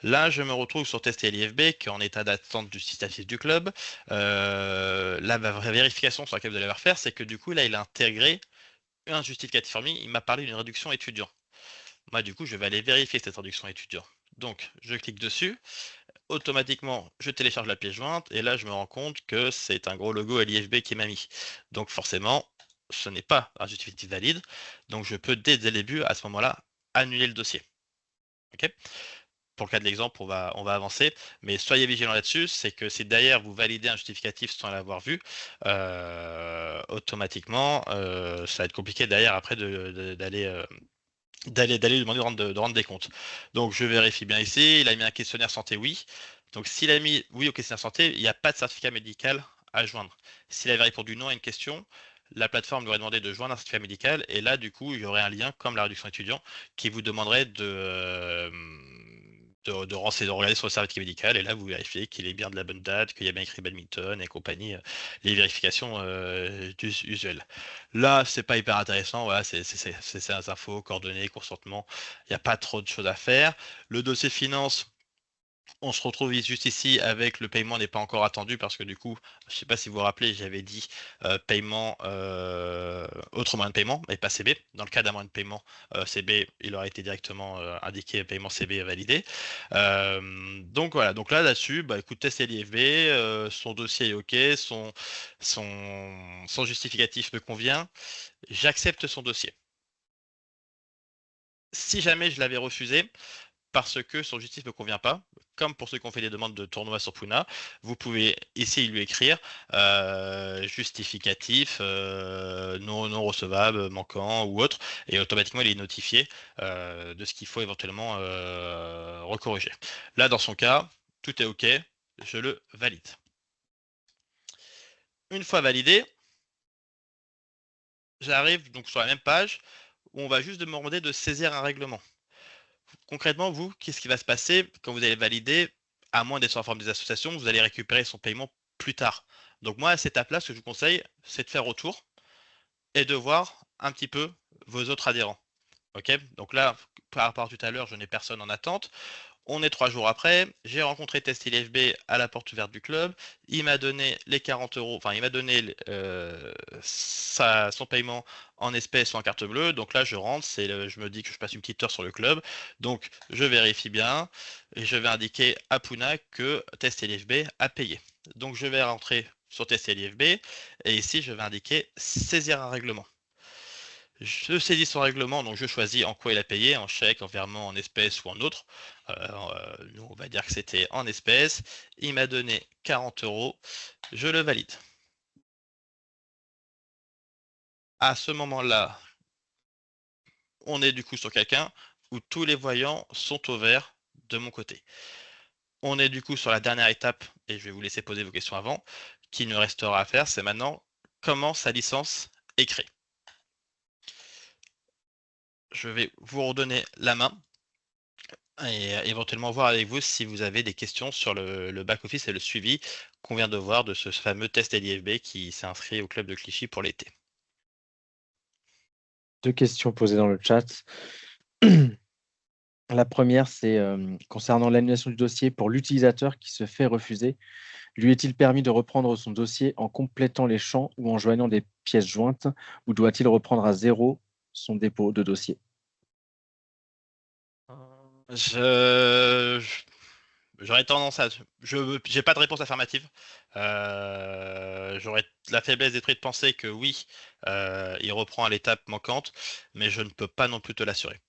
là, je me retrouve sur test LIFB qui est en état d'attente du système du club. La vraie vérification sur laquelle vous allez avoir faire, c'est que du coup, là, il a intégré un justificatif fourni. Il m'a parlé d'une réduction étudiant. Moi, du coup, je vais aller vérifier cette réduction étudiant. Donc, je clique dessus. Automatiquement, je télécharge la pièce jointe. Et là, je me rends compte que c'est un gros logo LIFB qui m'a mis. Donc, forcément, ce n'est pas un justificatif valide. Donc, je peux, dès le début, à ce moment-là, annuler le dossier. Ok ? Pour le cas de l'exemple, on va avancer, mais soyez vigilants là-dessus, c'est que si derrière vous validez un justificatif sans l'avoir vu, automatiquement, ça va être compliqué derrière après d'aller lui demander de rendre des comptes. Donc je vérifie bien ici, il a mis un questionnaire santé oui. Donc s'il a mis oui au questionnaire santé, il n'y a pas de certificat médical à joindre. S'il avait répondu non à une question, la plateforme lui aurait demandé de joindre un certificat médical et là du coup il y aurait un lien comme la réduction étudiant qui vous demanderait de regarder sur le certificat médical et là vous vérifiez qu'il est bien de la bonne date, qu'il y a bien écrit badminton et compagnie, les vérifications usuelles. Là, c'est pas hyper intéressant, voilà, c'est ces infos, coordonnées, consentement, il n'y a pas trop de choses à faire. Le dossier finance, on se retrouve juste ici avec le paiement n'est pas encore attendu parce que du coup, je ne sais pas si vous vous rappelez, j'avais dit paiement, autre moyen de paiement, mais pas CB. Dans le cas d'un moyen de paiement CB, il aurait été directement indiqué paiement CB validé. Donc voilà, donc là-dessus, bah, écoute, test LIFB, son dossier est OK, son justificatif me convient, j'accepte son dossier. Si jamais je l'avais refusé, parce que son justice ne me convient pas, comme pour ceux qui ont fait des demandes de tournoi sur Puna, vous pouvez ici lui écrire justificatif non recevable, manquant ou autre, et automatiquement il est notifié de ce qu'il faut éventuellement recorriger. Là, dans son cas, tout est OK, je le valide. Une fois validé, j'arrive donc sur la même page où on va juste me demander de saisir un règlement. Concrètement, vous, qu'est-ce qui va se passer quand vous allez valider, à moins d'être sur la forme des associations, vous allez récupérer son paiement plus tard. Donc moi, à cette étape-là, ce que je vous conseille, c'est de faire retour et de voir un petit peu vos autres adhérents. Ok ? Donc là, par rapport à tout à l'heure, je n'ai personne en attente. On est 3 jours après, j'ai rencontré Test LFB à la porte ouverte du club, il m'a donné les 40 euros, enfin il m'a donné son paiement en espèces ou en carte bleue, donc là je rentre, je me dis que je passe une petite heure sur le club, donc je vérifie bien et je vais indiquer à Puna que Test LFB a payé. Donc je vais rentrer sur Test LFB et ici je vais indiquer saisir un règlement. Je saisis son règlement, donc je choisis en quoi il a payé, en chèque, en virement, en espèces ou en autre. Nous, on va dire que c'était en espèces. Il m'a donné 40 euros. Je le valide. À ce moment-là, on est du coup sur quelqu'un où tous les voyants sont au vert de mon côté. On est du coup sur la dernière étape, et je vais vous laisser poser vos questions avant, qui ne restera à faire, c'est maintenant comment sa licence est créée. Je vais vous redonner la main et éventuellement voir avec vous si vous avez des questions sur le back-office et le suivi qu'on vient de voir de ce fameux test LIFB qui s'est inscrit au club de Clichy pour l'été. 2 questions posées dans le chat. La première, c'est concernant l'annulation du dossier pour l'utilisateur qui se fait refuser. Lui est-il permis de reprendre son dossier en complétant les champs ou en joignant des pièces jointes, ou doit-il reprendre à zéro son dépôt de dossier? J'aurais tendance à... Je n'ai pas de réponse affirmative. J'aurais la faiblesse d'esprit de penser que oui, il reprend à l'étape manquante, mais je ne peux pas non plus te l'assurer.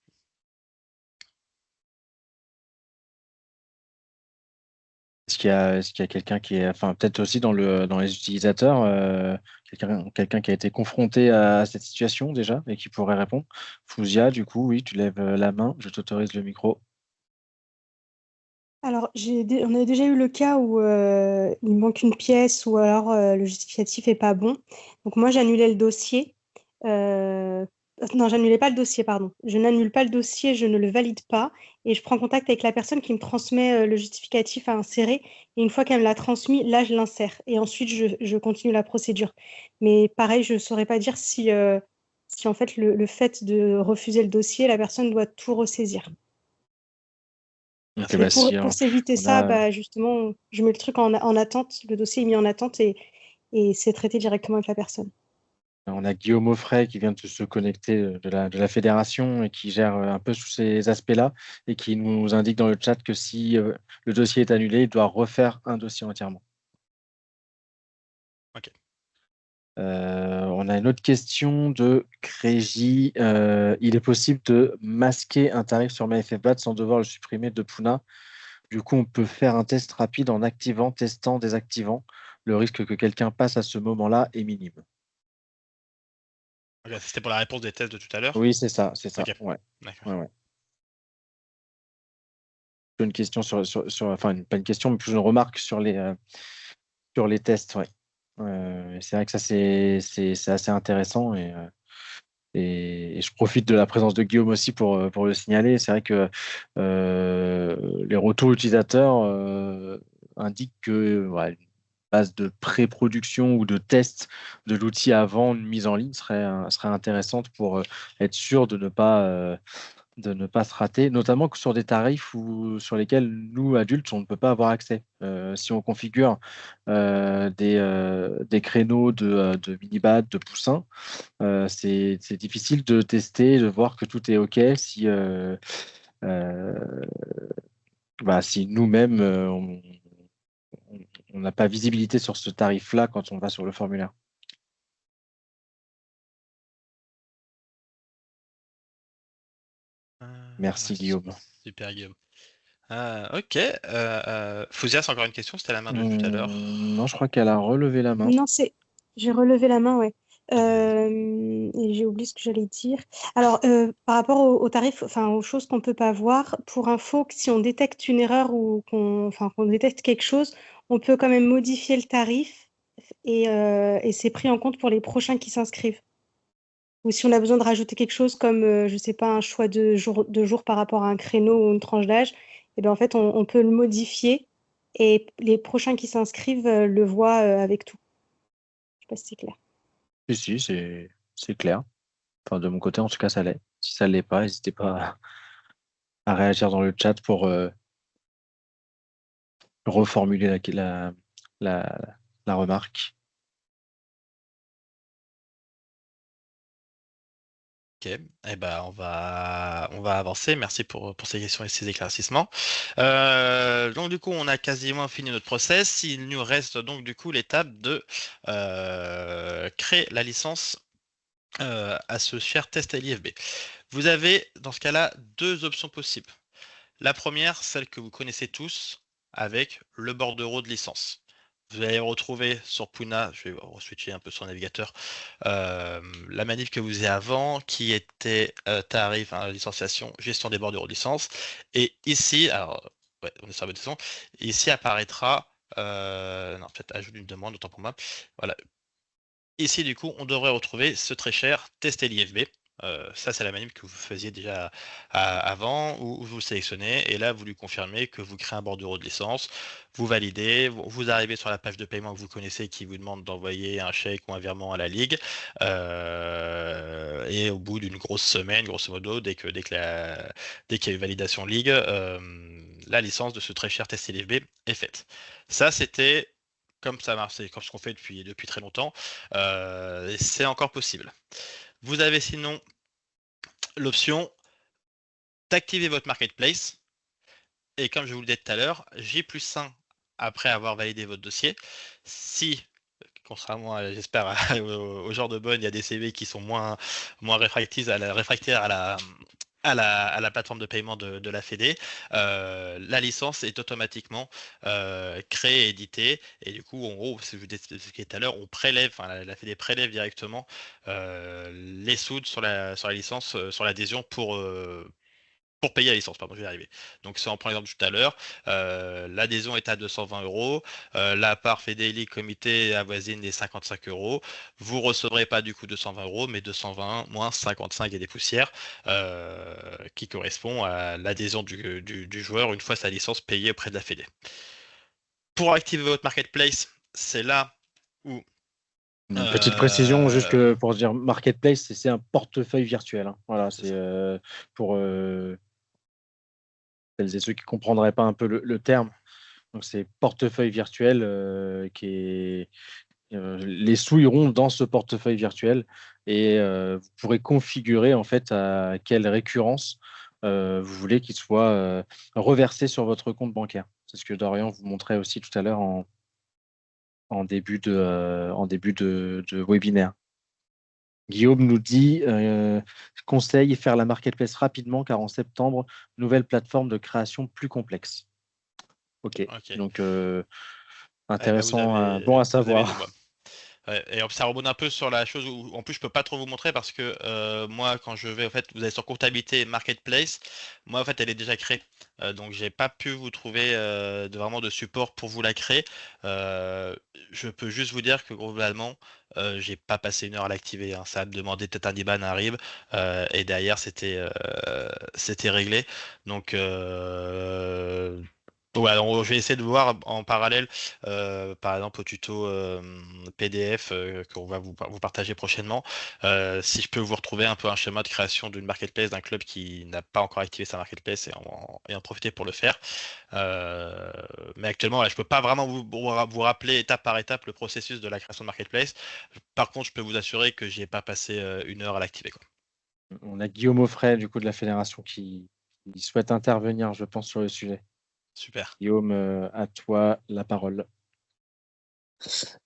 Est-ce qu'il y a quelqu'un qui est, enfin peut-être aussi dans les utilisateurs, quelqu'un qui a été confronté à cette situation déjà et qui pourrait répondre? Fouzia, du coup, oui, tu lèves la main, je t'autorise le micro. Alors, on a déjà eu le cas où il manque une pièce ou alors le justificatif n'est pas bon. Donc moi, j'annulais le dossier. Non, j'annulais pas le dossier, pardon. Je n'annule pas le dossier, je ne le valide pas et je prends contact avec la personne qui me transmet le justificatif à insérer. Et une fois qu'elle me l'a transmis, là, je l'insère et ensuite, je continue la procédure. Mais pareil, je ne saurais pas dire si en fait, le fait de refuser le dossier, la personne doit tout ressaisir. Ok, Mais bah, si, pour s'éviter on ça, a, bah, justement, je mets le truc en attente, le dossier est mis en attente et c'est traité directement avec la personne. on a Guillaume Offray qui vient de se connecter de la fédération et qui gère un peu tous ces aspects-là et qui nous indique dans le chat que si le dossier est annulé, il doit refaire un dossier entièrement. Ok. On a une autre question de Crégy. Il est possible de masquer un tarif sur MyFFBAT sans devoir le supprimer de Puna. Du coup, on peut faire un test rapide en activant, testant, désactivant. Le risque que quelqu'un passe à ce moment-là est minime. Ok, c'était pour la réponse des tests de tout à l'heure. Oui, c'est ça, c'est ça. Ok. Ouais, D'accord. ouais. Une question enfin, pas une question, mais plus une remarque sur les tests, ouais. C'est vrai que ça, c'est assez intéressant et je profite de la présence de Guillaume aussi pour le signaler. C'est vrai que les retours utilisateurs indiquent que une base de pré-production ou de test de l'outil avant une mise en ligne serait intéressante pour être sûr de ne pas se rater, notamment que sur des tarifs sur lesquels nous, adultes, on ne peut pas avoir accès. Si on configure des créneaux de minibat, de poussins, c'est difficile de tester, de voir que tout est OK si nous-mêmes, on n'a pas visibilité sur ce tarif-là quand on va sur le formulaire. Merci, Guillaume. Super, Guillaume. Ok. Fouzias, encore une question, c'était la main de tout à l'heure. Non, je crois qu'elle a relevé la main. Non, j'ai relevé la main, ouais. Et j'ai oublié ce que j'allais dire. Alors, par rapport aux tarifs, enfin aux choses qu'on ne peut pas voir, pour info, si on détecte une erreur ou qu'on détecte quelque chose, on peut quand même modifier le tarif et c'est pris en compte pour les prochains qui s'inscrivent. Ou si on a besoin de rajouter quelque chose comme, je ne sais pas, un choix de jour par rapport à un créneau ou une tranche d'âge, et bien en fait, on peut le modifier et les prochains qui s'inscrivent le voient avec tout. Je ne sais pas si c'est clair. Si, c'est clair. Enfin, de mon côté, en tout cas, ça l'est. Si ça ne l'est pas, n'hésitez pas à réagir dans le chat pour reformuler la remarque. Ok, eh ben, on va avancer. Merci pour ces questions et ces éclaircissements. Donc du coup, on a quasiment fini notre process. Il nous reste donc du coup l'étape de créer la licence à ce cher test LIFB. Vous avez dans ce cas-là deux options possibles. La première, celle que vous connaissez tous, avec le bordereau de licence. Vous allez retrouver sur Puna, je vais switcher un peu sur le navigateur, la manip que vous avez avant, qui était tarif, licenciation, gestion des bordereaux de licence. Et ici, alors, ouais, on est sur la bonne façon, ici apparaîtra, non, peut-être ajoute une demande, autant pour moi. Voilà. Ici, du coup, on devrait retrouver ce très cher test LIFB. Ça, c'est la manip que vous faisiez déjà avant, où vous sélectionnez, et là, vous lui confirmez que vous créez un bordereau de licence, vous validez, vous arrivez sur la page de paiement que vous connaissez qui vous demande d'envoyer un chèque ou un virement à la Ligue, et au bout d'une grosse semaine, grosso modo, dès qu'il y a eu validation Ligue, la licence de ce très cher test LIFB est faite. Ça, c'était comme ça marche, c'est comme ce qu'on fait depuis très longtemps, c'est encore possible. Vous avez sinon l'option d'activer votre marketplace. Et comme je vous le disais tout à l'heure, J+1 après avoir validé votre dossier, si, contrairement à, j'espère, au genre de bonne, il y a des CV qui sont moins réfractaires à la plateforme de paiement de la Fédé, la licence est automatiquement créée et éditée. Et du coup, en gros, ce que je vous expliquais tout à l'heure, on prélève, la Fédé prélève directement les sous sur la licence, sur l'adhésion pour payer la licence, pardon, je vais y arriver. Donc, si on prend l'exemple tout à l'heure, l'adhésion est à 220 €, la part Fédé Ligue Comité avoisine les 55 €. Vous ne recevrez pas du coup 220 €, mais 220 moins 55 et des poussières, qui correspond à l'adhésion du joueur une fois sa licence payée auprès de la Fédé. Pour activer votre marketplace, c'est là où une petite précision, juste pour dire marketplace, c'est un portefeuille virtuel. Hein. Voilà, c'est pour celles et ceux qui ne comprendraient pas un peu le terme. Donc, c'est portefeuille virtuel les sous iront dans ce portefeuille virtuel et vous pourrez configurer en fait à quelle récurrence vous voulez qu'il soit reversé sur votre compte bancaire. C'est ce que Dorian vous montrait aussi tout à l'heure en début de webinaire. Guillaume nous dit conseille faire la marketplace rapidement car en septembre, nouvelle plateforme de création plus complexe. Ok. Donc intéressant, bon à savoir. Ouais, et ça rebondit un peu sur la chose où en plus je peux pas trop vous montrer parce que moi quand je vais en fait vous allez sur comptabilité marketplace, moi en fait elle est déjà créée, donc j'ai pas pu vous trouver vraiment de support pour vous la créer. Je peux juste vous dire que globalement j'ai pas passé 1 heure à l'activer, hein. Ça a demandé peut-être un IBAN arrive et derrière c'était réglé, donc ouais, alors je vais essayer de voir en parallèle, par exemple au tuto PDF qu'on va vous partager prochainement, si je peux vous retrouver un peu un schéma de création d'une marketplace d'un club qui n'a pas encore activé sa marketplace et en profiter pour le faire. Mais actuellement, voilà, je peux pas vraiment vous rappeler étape par étape le processus de la création de marketplace. Par contre, je peux vous assurer que j'y ai pas passé 1 heure à l'activer, quoi. On a Guillaume Offray du coup de la fédération qui souhaite intervenir, je pense, sur le sujet. Super. Guillaume, à toi la parole.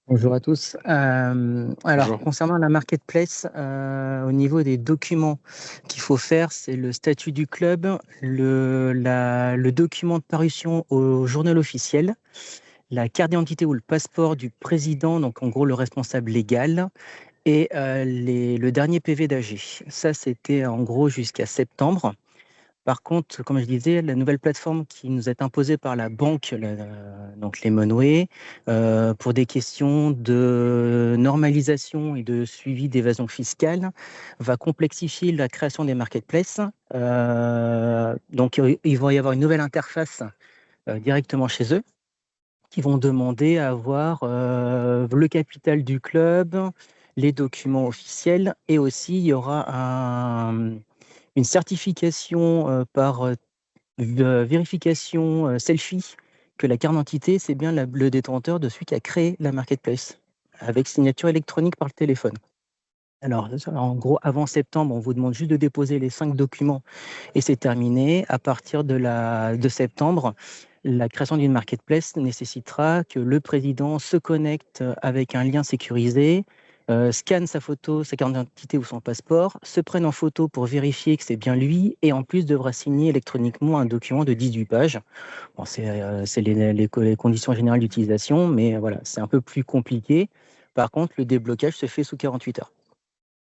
Bonjour à tous. Alors, Bonjour. concernant la marketplace, au niveau des documents qu'il faut faire, c'est le statut du club, le document de parution au journal officiel, la carte d'identité ou le passeport du président, donc en gros le responsable légal, et le dernier PV d'AG. Ça, c'était en gros jusqu'à septembre. Par contre, comme je disais, la nouvelle plateforme qui nous est imposée par la banque, donc les Monway, pour des questions de normalisation et de suivi d'évasion fiscale, va complexifier la création des marketplaces. Donc, il va y avoir une nouvelle interface directement chez eux, qui vont demander à avoir le capital du club, les documents officiels, et aussi il y aura une certification par vérification selfie que la carte d'identité, c'est bien le détenteur de celui qui a créé la marketplace, avec signature électronique par le téléphone. Alors, en gros, avant septembre, on vous demande juste de déposer les 5 documents et c'est terminé. À partir de septembre, la création d'une marketplace nécessitera que le président se connecte avec un lien sécurisé, scanne sa photo, sa carte d'identité ou son passeport, se prenne en photo pour vérifier que c'est bien lui et en plus devra signer électroniquement un document de 18 pages. Bon, c'est les conditions générales d'utilisation, mais voilà, c'est un peu plus compliqué. Par contre, le déblocage se fait sous 48 heures.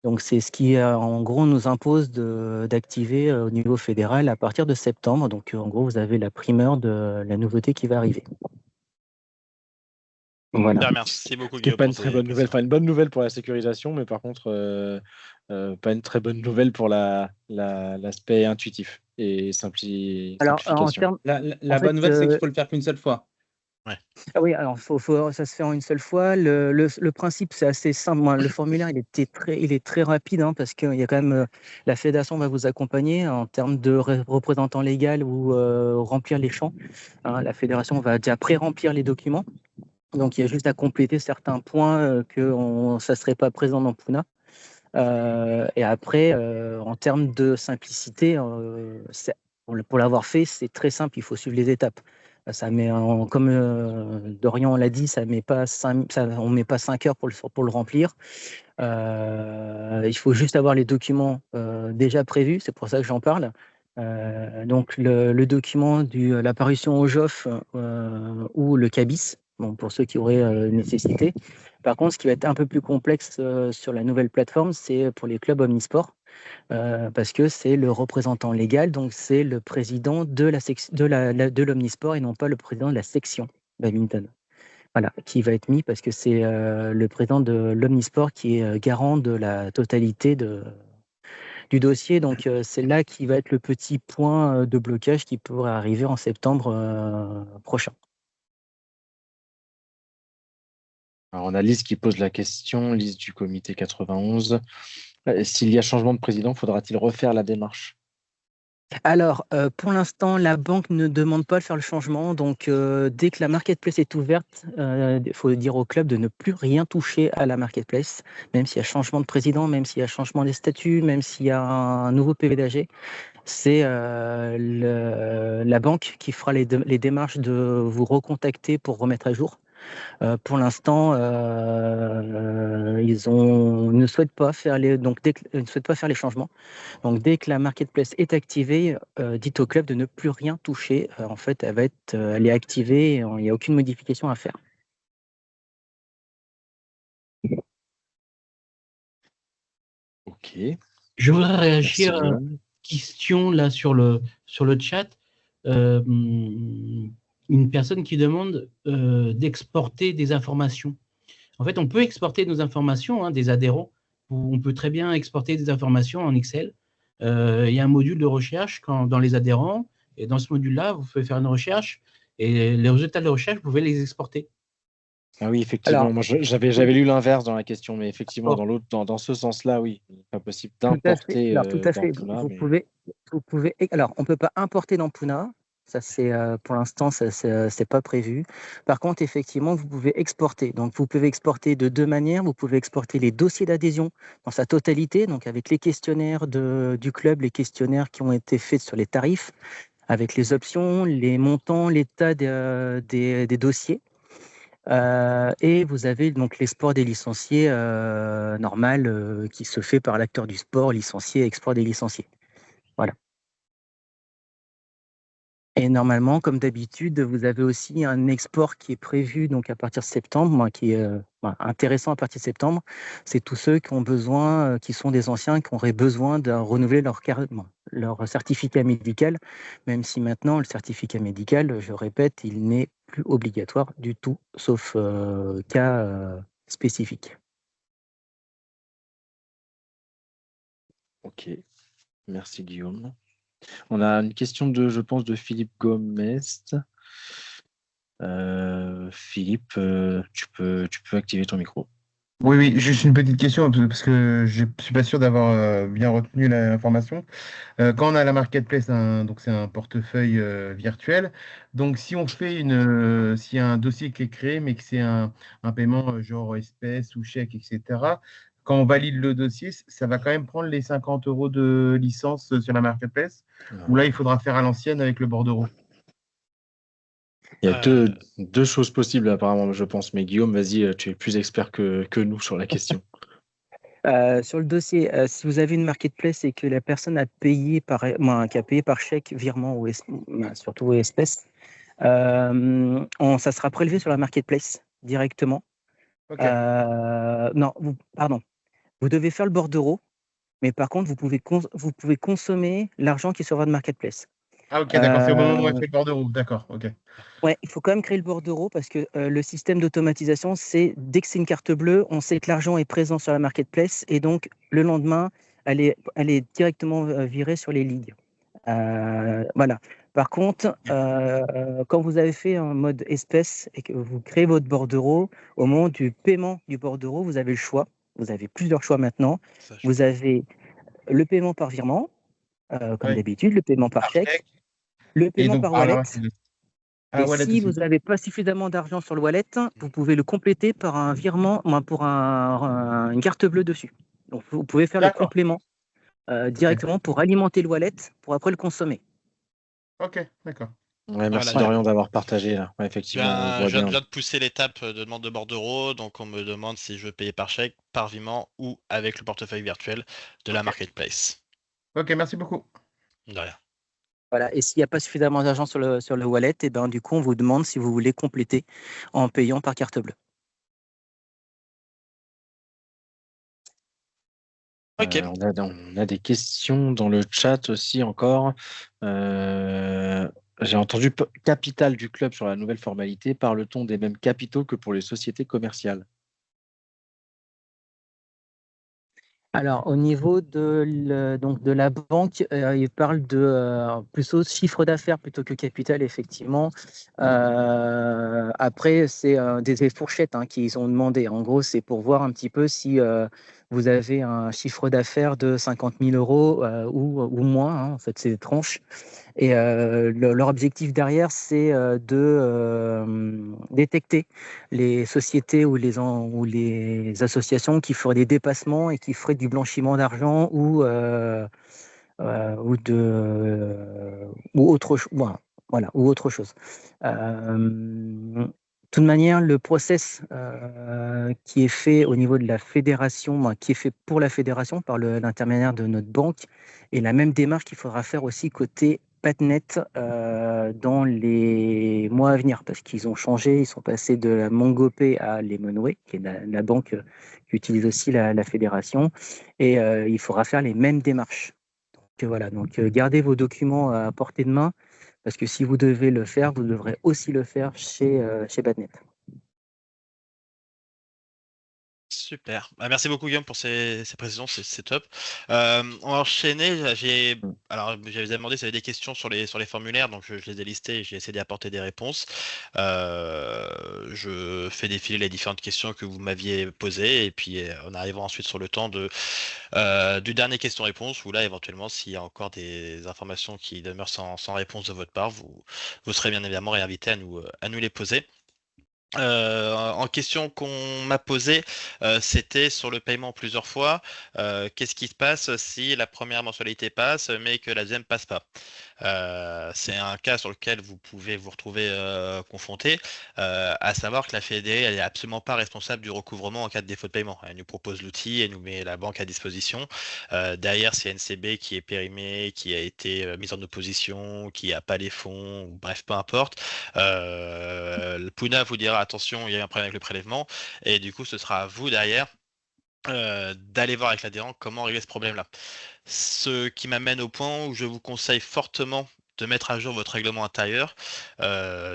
Donc, c'est ce qui, en gros, nous impose d'activer au niveau fédéral à partir de septembre. Donc, en gros, vous avez la primeur de la nouveauté qui va arriver. Voilà. Merci beaucoup, Guillaume. Pas une très bonne nouvelle. Enfin, une bonne nouvelle pour la sécurisation, mais par contre, pas une très bonne nouvelle pour l'aspect intuitif et simplification. La bonne nouvelle, c'est qu'il faut le faire qu'une seule fois. Ouais. Ah oui, alors ça se fait en une seule fois. Le principe, c'est assez simple. Moi, le formulaire, il est très rapide hein, parce qu'il y a quand même la fédération va vous accompagner en termes de représentant légal ou remplir les champs. Hein, la fédération va déjà pré-remplir les documents. Donc, il y a juste à compléter certains points que ça ne serait pas présent dans Puna. Et après, en termes de simplicité, pour l'avoir fait, c'est très simple. Il faut suivre les étapes. Ça met, comme Dorian l'a dit, on ne met pas 5 heures pour le remplir. Il faut juste avoir les documents déjà prévus, c'est pour ça que j'en parle. Donc le document de la parution au JOF ou le CABIS, bon, pour ceux qui auraient nécessité. Par contre, ce qui va être un peu plus complexe sur la nouvelle plateforme, c'est pour les clubs omnisports. Parce que c'est le représentant légal, donc c'est le président de l'omnisport et non pas le président de la section badminton. Voilà, qui va être mis parce que c'est le président de l'omnisport qui est garant de la totalité du dossier. Donc c'est là qui va être le petit point de blocage qui pourrait arriver en septembre prochain. Alors, on a Lise qui pose la question, Lise du comité 91. S'il y a changement de président, faudra-t-il refaire la démarche? Alors, pour l'instant, la banque ne demande pas de faire le changement. Donc, dès que la marketplace est ouverte, il faut dire au club de ne plus rien toucher à la marketplace, même s'il y a changement de président, même s'il y a changement des statuts, même s'il y a un nouveau PV d'AG. C'est la banque qui fera les démarches de vous recontacter pour remettre à jour. Pour l'instant, ne souhaitent pas faire ne souhaitent pas faire les changements. Donc, dès que la marketplace est activée, dites au club de ne plus rien toucher. En fait, elle est activée, et il n'y a aucune modification à faire. Ok. Je voudrais réagir Merci, à une question là sur le chat. Une personne qui demande d'exporter des informations. En fait, on peut exporter nos informations, des adhérents. On peut très bien exporter des informations en Excel. Il y a un module de recherche dans les adhérents, et dans ce module-là, vous pouvez faire une recherche, et les résultats de la recherche, vous pouvez les exporter. Ah oui, effectivement. Alors, Moi, j'avais lu l'inverse dans la question, mais effectivement, oh, dans ce sens-là, oui, il n'est pas possible tout à fait. d'importer Alors, tout à dans fait. Puna, Vous mais pouvez. Alors, on ne peut pas importer dans Puna. Ça, c'est pour l'instant, ça, c'est pas prévu. Par contre, effectivement, vous pouvez exporter. Donc, vous pouvez exporter de deux manières. Vous pouvez exporter les dossiers d'adhésion dans sa totalité, donc avec les questionnaires du club, les questionnaires qui ont été faits sur les tarifs, avec les options, les montants, l'état des dossiers. Et vous avez donc l'export des licenciés normal qui se fait par l'acteur du sport, licencié, export des licenciés. Voilà. Et normalement, comme d'habitude, vous avez aussi un export qui est prévu donc à partir de septembre, qui est intéressant à partir de septembre. C'est tous ceux qui ont besoin, qui sont des anciens, qui auraient besoin de renouveler leur certificat médical, même si maintenant le certificat médical, je répète, il n'est plus obligatoire du tout, sauf cas spécifiques. ok. Merci, Guillaume. On a une question je pense, de Philippe Gomez. Philippe, tu peux activer ton micro. Oui, juste une petite question parce que je suis pas sûr d'avoir bien retenu l'information. Quand on a la marketplace, donc c'est un portefeuille virtuel. Donc si on fait s'il y a un dossier qui est créé, mais que c'est un paiement genre espèce ou chèque, etc. Quand on valide le dossier, ça va quand même prendre les 50 € de licence sur la marketplace. Ou là, il faudra faire à l'ancienne avec le bordereau. Il y a deux choses possibles apparemment, je pense. Mais Guillaume, vas-y, tu es plus expert que nous sur la question. Sur le dossier, si vous avez une marketplace et que la personne a payé qui a payé par chèque, virement ou surtout espèce, ça sera prélevé sur la marketplace directement. Ok. Non, pardon. Vous devez faire le bordereau, mais par contre, vous pouvez consommer l'argent qui est sur votre marketplace. Ah ok, d'accord, c'est au moment où on fait le bordereau. D'accord, ok. Ouais, il faut quand même créer le bordereau parce que le système d'automatisation, c'est dès que c'est une carte bleue, on sait que l'argent est présent sur la marketplace et donc le lendemain, elle est directement virée sur les ligues. Voilà. Par contre, quand vous avez fait un mode espèce et que vous créez votre bordereau, au moment du paiement du bordereau, vous avez le choix. Vous avez plusieurs choix maintenant. Vous avez le paiement par virement, comme d'habitude, le paiement par chèque, le paiement par wallet. Et si vous n'avez pas suffisamment d'argent sur le wallet, vous pouvez le compléter par un virement, pour une carte bleue dessus. Donc, vous pouvez faire le complément directement pour alimenter le wallet, pour après le consommer. Ok, d'accord. Ouais, merci Dorian d'avoir partagé là. Ouais, effectivement, Je viens de pousser l'étape de demande de bordereau, donc on me demande si je veux payer par chèque, par virement ou avec le portefeuille virtuel de la marketplace. Ok, merci beaucoup. De rien. Voilà. Et s'il n'y a pas suffisamment d'argent sur le wallet, et du coup, on vous demande si vous voulez compléter en payant par carte bleue. Ok. On a des questions dans le chat aussi encore. J'ai entendu capital du club sur la nouvelle formalité. Parle-t-on des mêmes capitaux que pour les sociétés commerciales? Alors, au niveau de la banque, il parle de plutôt chiffre d'affaires plutôt que capital, effectivement. Après, c'est des fourchettes qu'ils ont demandé. En gros, c'est pour voir un petit peu si vous avez un chiffre d'affaires de 50 000 € ou moins. En fait, c'est des tranches. Et leur objectif derrière, c'est de détecter les sociétés ou les associations qui feraient des dépassements et qui feraient du blanchiment d'argent ou autre chose. Voilà, ou autre chose. toute manière, le process qui est fait au niveau de la fédération, qui est fait pour la fédération par l'intermédiaire de notre banque, est la même démarche qu'il faudra faire aussi côté Patnet dans les mois à venir, parce qu'ils ont changé, ils sont passés de la MongoPay à Lemonway, qui est la banque qui utilise aussi la fédération, et il faudra faire les mêmes démarches. Donc voilà, donc gardez vos documents à portée de main, parce que si vous devez le faire, vous devrez aussi le faire chez Patnet. Super. Bah, merci beaucoup Guillaume pour ces précisions, c'est top. On va enchaîner. Alors, j'avais demandé s'il y avait des questions sur les formulaires, donc je les ai listés et j'ai essayé d'apporter des réponses. Je fais défiler les différentes questions que vous m'aviez posées et puis on arrivera ensuite sur le temps du dernier question-réponse où là, éventuellement, s'il y a encore des informations qui demeurent sans réponse de votre part, vous serez bien évidemment réinvité à nous les poser. En question qu'on m'a posée, c'était sur le paiement plusieurs fois. Qu'est-ce qui se passe si la première mensualité passe, mais que la deuxième passe pas? C'est un cas sur lequel vous pouvez vous retrouver confronté, à savoir que la Fédé, elle est absolument pas responsable du recouvrement en cas de défaut de paiement. Elle nous propose l'outil, elle nous met la banque à disposition. Derrière, c'est NCB qui est périmé, qui a été mise en opposition, qui n'a pas les fonds, ou bref, peu importe. Le Puna vous dira attention, il y a eu un problème avec le prélèvement, et du coup, ce sera à vous derrière d'aller voir avec l'adhérent comment régler ce problème-là. Ce qui m'amène au point où je vous conseille fortement de mettre à jour votre règlement intérieur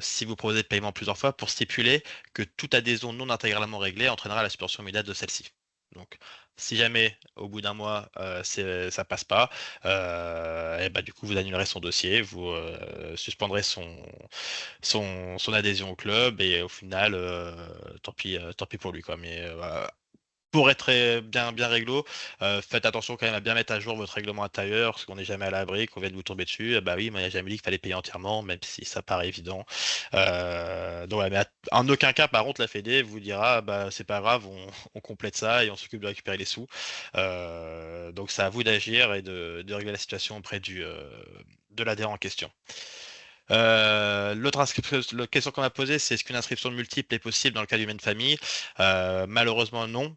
si vous proposez de paiement plusieurs fois pour stipuler que toute adhésion non intégralement réglée entraînera la suspension immédiate de celle-ci. Donc, si jamais au bout d'un mois ça passe pas, et bah, du coup vous annulerez son dossier, vous suspendrez son adhésion au club et au final, tant pis pour lui quoi. Mais pour être bien réglo, faites attention quand même à bien mettre à jour votre règlement intérieur, parce qu'on n'est jamais à l'abri, qu'on vient de vous tomber dessus. Bah oui, moi j'ai jamais dit qu'il fallait payer entièrement, même si ça paraît évident. Donc ouais, mais en aucun cas, par contre, la Fédé vous dira bah c'est pas grave, on complète ça et on s'occupe de récupérer les sous. Donc c'est à vous d'agir et de régler la situation auprès de l'adhérent en question. L'autre question qu'on m'a posée, c'est est-ce qu'une inscription multiple est possible dans le cas d'une même famille? Malheureusement, non.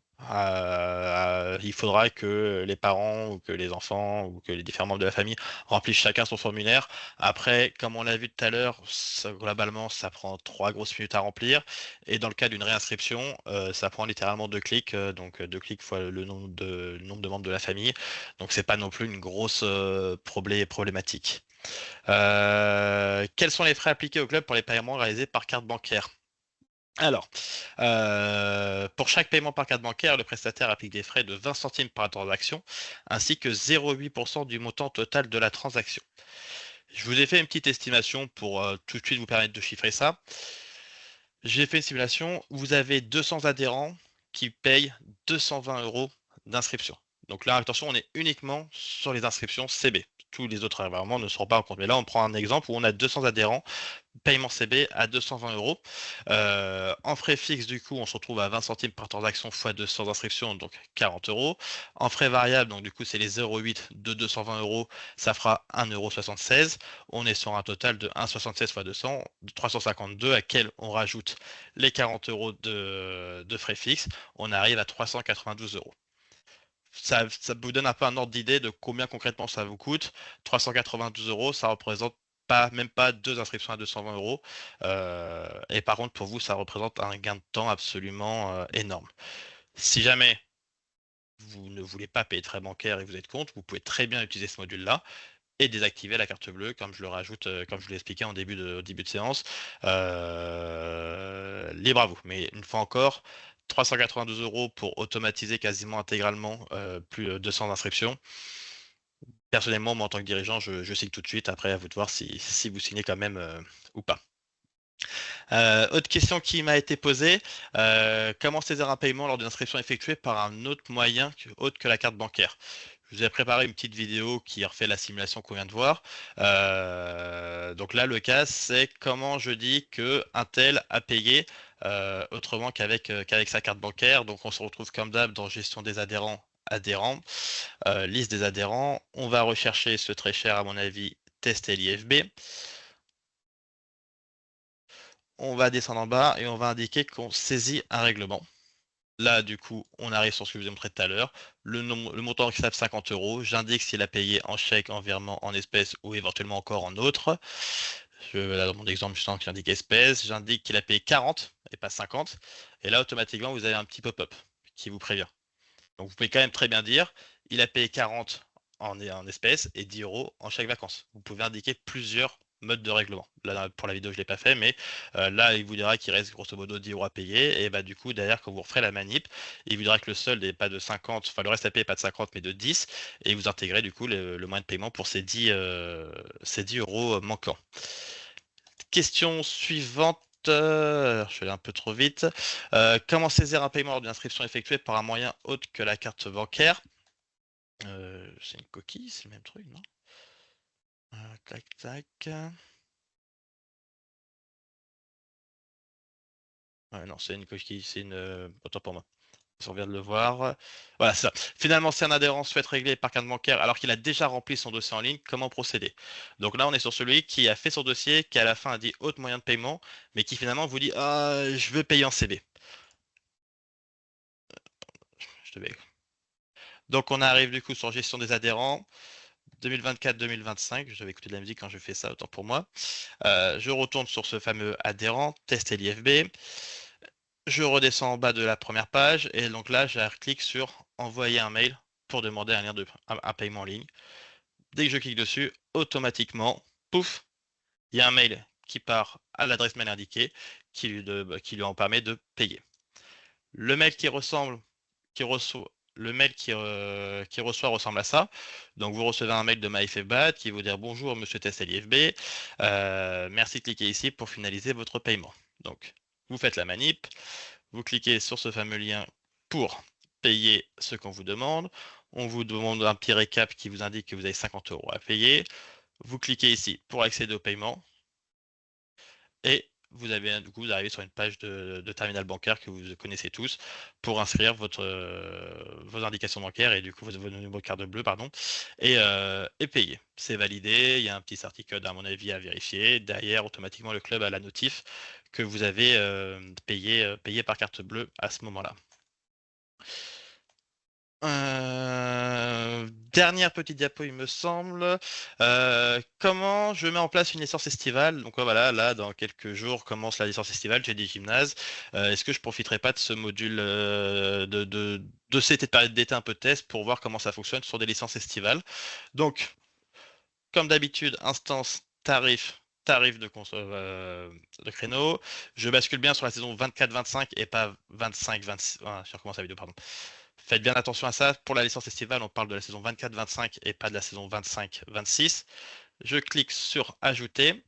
Il faudra que les parents ou que les enfants ou que les différents membres de la famille remplissent chacun son formulaire. Après, comme on l'a vu tout à l'heure, globalement, ça prend 3 grosses minutes à remplir. Et dans le cas d'une réinscription, ça prend littéralement 2 clics. Donc 2 clics fois le nombre de membres de la famille. Donc c'est pas non plus une grosse problématique. Quels sont les frais appliqués au club pour les paiements réalisés par carte bancaire? Alors, pour chaque paiement par carte bancaire, le prestataire applique des frais de 20 centimes par transaction, ainsi que 0,8% du montant total de la transaction. Je vous ai fait une petite estimation pour tout de suite vous permettre de chiffrer ça. J'ai fait une simulation, vous avez 200 adhérents qui payent 220 € d'inscription. Donc là, attention, on est uniquement sur les inscriptions CB. Tous les autres vraiment ne seront pas en compte. Mais là, on prend un exemple où on a 200 adhérents, paiement CB à 220 €. En frais fixes, du coup, on se retrouve à 20 centimes par transaction x 200 inscriptions, donc 40 €. En frais variables, donc du coup, c'est les 0,8 de 220 €, ça fera 1,76 €. On est sur un total de 1,76 x 200, de 352, à quel on rajoute les 40 € de frais fixes. On arrive à 392 €. Ça vous donne un peu un ordre d'idée de combien concrètement ça vous coûte. 392 €, ça représente même pas 2 inscriptions à 220 €. Et par contre, pour vous, ça représente un gain de temps absolument énorme. Si jamais vous ne voulez pas payer de frais bancaires et vous êtes contre, vous pouvez très bien utiliser ce module-là et désactiver la carte bleue, comme je le rajoute, comme je vous l'ai expliqué en début de séance. Libre à vous. Mais une fois encore, 392 € pour automatiser quasiment intégralement plus de 200 inscriptions. Personnellement, moi en tant que dirigeant, je signe tout de suite. Après, à vous de voir si vous signez quand même ou pas. Autre question qui m'a été posée, comment saisir un paiement lors d'une inscription effectuée par un autre moyen autre que la carte bancaire? Je vous ai préparé une petite vidéo qui refait la simulation qu'on vient de voir. Donc là, le cas, c'est comment je dis qu'un tel a payé autrement qu'avec sa carte bancaire. Donc on se retrouve comme d'hab dans gestion des adhérents, liste des adhérents. On va rechercher ce très cher, à mon avis, test LIFB. on va descendre en bas et on va indiquer qu'on saisit un règlement. Là, du coup, on arrive sur ce que je vous ai montré tout à l'heure. Le montant qui s'appelle 50 €. J'indique s'il a payé en chèque, en virement, en espèces ou éventuellement encore en autre. Là, dans mon exemple, je sens qu'il indique espèces. J'indique qu'il a payé 40 et pas 50. Et là, automatiquement, vous avez un petit pop-up qui vous prévient. Donc, vous pouvez quand même très bien dire il a payé 40 en espèces et 10 € en chèque vacances. Vous pouvez indiquer plusieurs modes de règlement. Là, pour la vidéo, je ne l'ai pas fait, mais là, il vous dira qu'il reste grosso modo 10 € à payer. Et bah, du coup, derrière, quand vous referez la manip, il vous dira que le solde n'est pas de 50, enfin, le reste à payer n'est pas de 50, mais de 10. Et vous intégrez du coup le moyen de paiement pour ces 10 € manquants. Question suivante. Je suis allé un peu trop vite. Comment saisir un paiement lors d'une inscription effectuée par un moyen autre que la carte bancaire? C'est une coquille, c'est le même truc, non? Tac, tac. Ouais, non, c'est une coquille, c'est une. Autant pour moi. On vient de le voir. Voilà, c'est ça. Finalement, si un adhérent souhaite régler par carte bancaire alors qu'il a déjà rempli son dossier en ligne, comment procéder? Donc là, on est sur celui qui a fait son dossier, qui à la fin a dit autre moyen de paiement, mais qui finalement vous dit ah, je veux payer en CB. Je te vais. Donc on arrive du coup sur gestion des adhérents. 2024-2025, je vais écouter de la musique quand je fais ça, autant pour moi. Je retourne sur ce fameux adhérent, tester l'IFB. Je redescends en bas de la première page et donc là, je clique sur envoyer un mail pour demander un lien de un paiement en ligne. Dès que je clique dessus, automatiquement, pouf, il y a un mail qui part à l'adresse mail indiquée qui lui en permet de payer. Le mail qui reçoit ressemble à ça. Donc vous recevez un mail de MyFFBAT qui vous dire bonjour monsieur TestLIFB, merci de cliquer ici pour finaliser votre paiement. Donc vous faites la manip, vous cliquez sur ce fameux lien pour payer ce qu'on vous demande. On vous demande un petit récap qui vous indique que vous avez 50 € à payer. Vous cliquez ici pour accéder au paiement et vous arrivez sur une page de terminal bancaire que vous connaissez tous pour inscrire vos indications bancaires et du coup vos numéros de carte bleue, pardon, et payer. C'est validé, il y a un petit certificat à mon avis à vérifier. Derrière, automatiquement, le club a la notif que vous avez payé par carte bleue à ce moment-là. Dernière petite diapo, il me semble. Comment je mets en place une licence estivale? Donc voilà, là, dans quelques jours, commence la licence estivale, j'ai des gymnases. Est-ce que je profiterai pas de ce module de cette période d'été un peu de test pour voir comment ça fonctionne sur des licences estivales? Donc, comme d'habitude, instance, tarif de créneau. Je bascule bien sur la saison 24-25 et pas 25-26. Ah, je recommence la vidéo, pardon. Faites bien attention à ça. Pour la licence estivale, on parle de la saison 24-25 et pas de la saison 25-26. Je clique sur ajouter.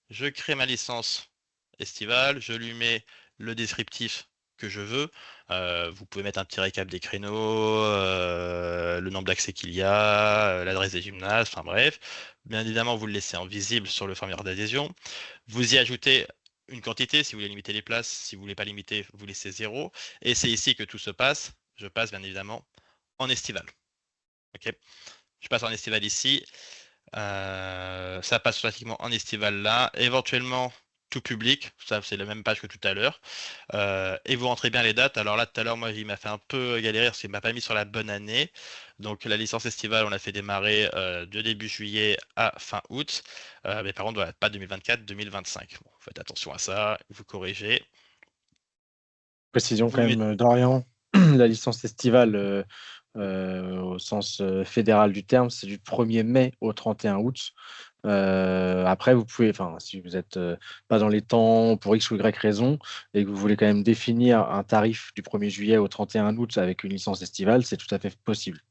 Je crée ma licence estivale. Je lui mets le descriptif que je veux. Vous pouvez mettre un petit récap des créneaux, le nombre d'accès qu'il y a, l'adresse des gymnases, enfin bref. Bien évidemment, vous le laissez en visible sur le formulaire d'adhésion. Vous y ajoutez une quantité, si vous voulez limiter les places. Si vous ne voulez pas limiter, vous laissez 0. Et c'est ici que tout se passe. Je passe bien évidemment en estival. Ok, je passe en estival ici. Ça passe automatiquement en estival là. Éventuellement, tout public. Ça, c'est la même page que tout à l'heure. Et vous rentrez bien les dates. Alors là, tout à l'heure, moi, il m'a fait un peu galérer parce qu'il ne m'a pas mis sur la bonne année. Donc, la licence estivale, on l'a fait démarrer de début juillet à fin août. Mais par contre, voilà, pas 2024-2025. Bon, faites attention à ça. Vous corrigez. Précision quand même, Dorian, la licence estivale au sens fédéral du terme, c'est du 1er mai au 31 août. Après, vous pouvez, si vous n'êtes pas dans les temps pour X ou Y raison et que vous voulez quand même définir un tarif du 1er juillet au 31 août avec une licence estivale, c'est tout à fait possible.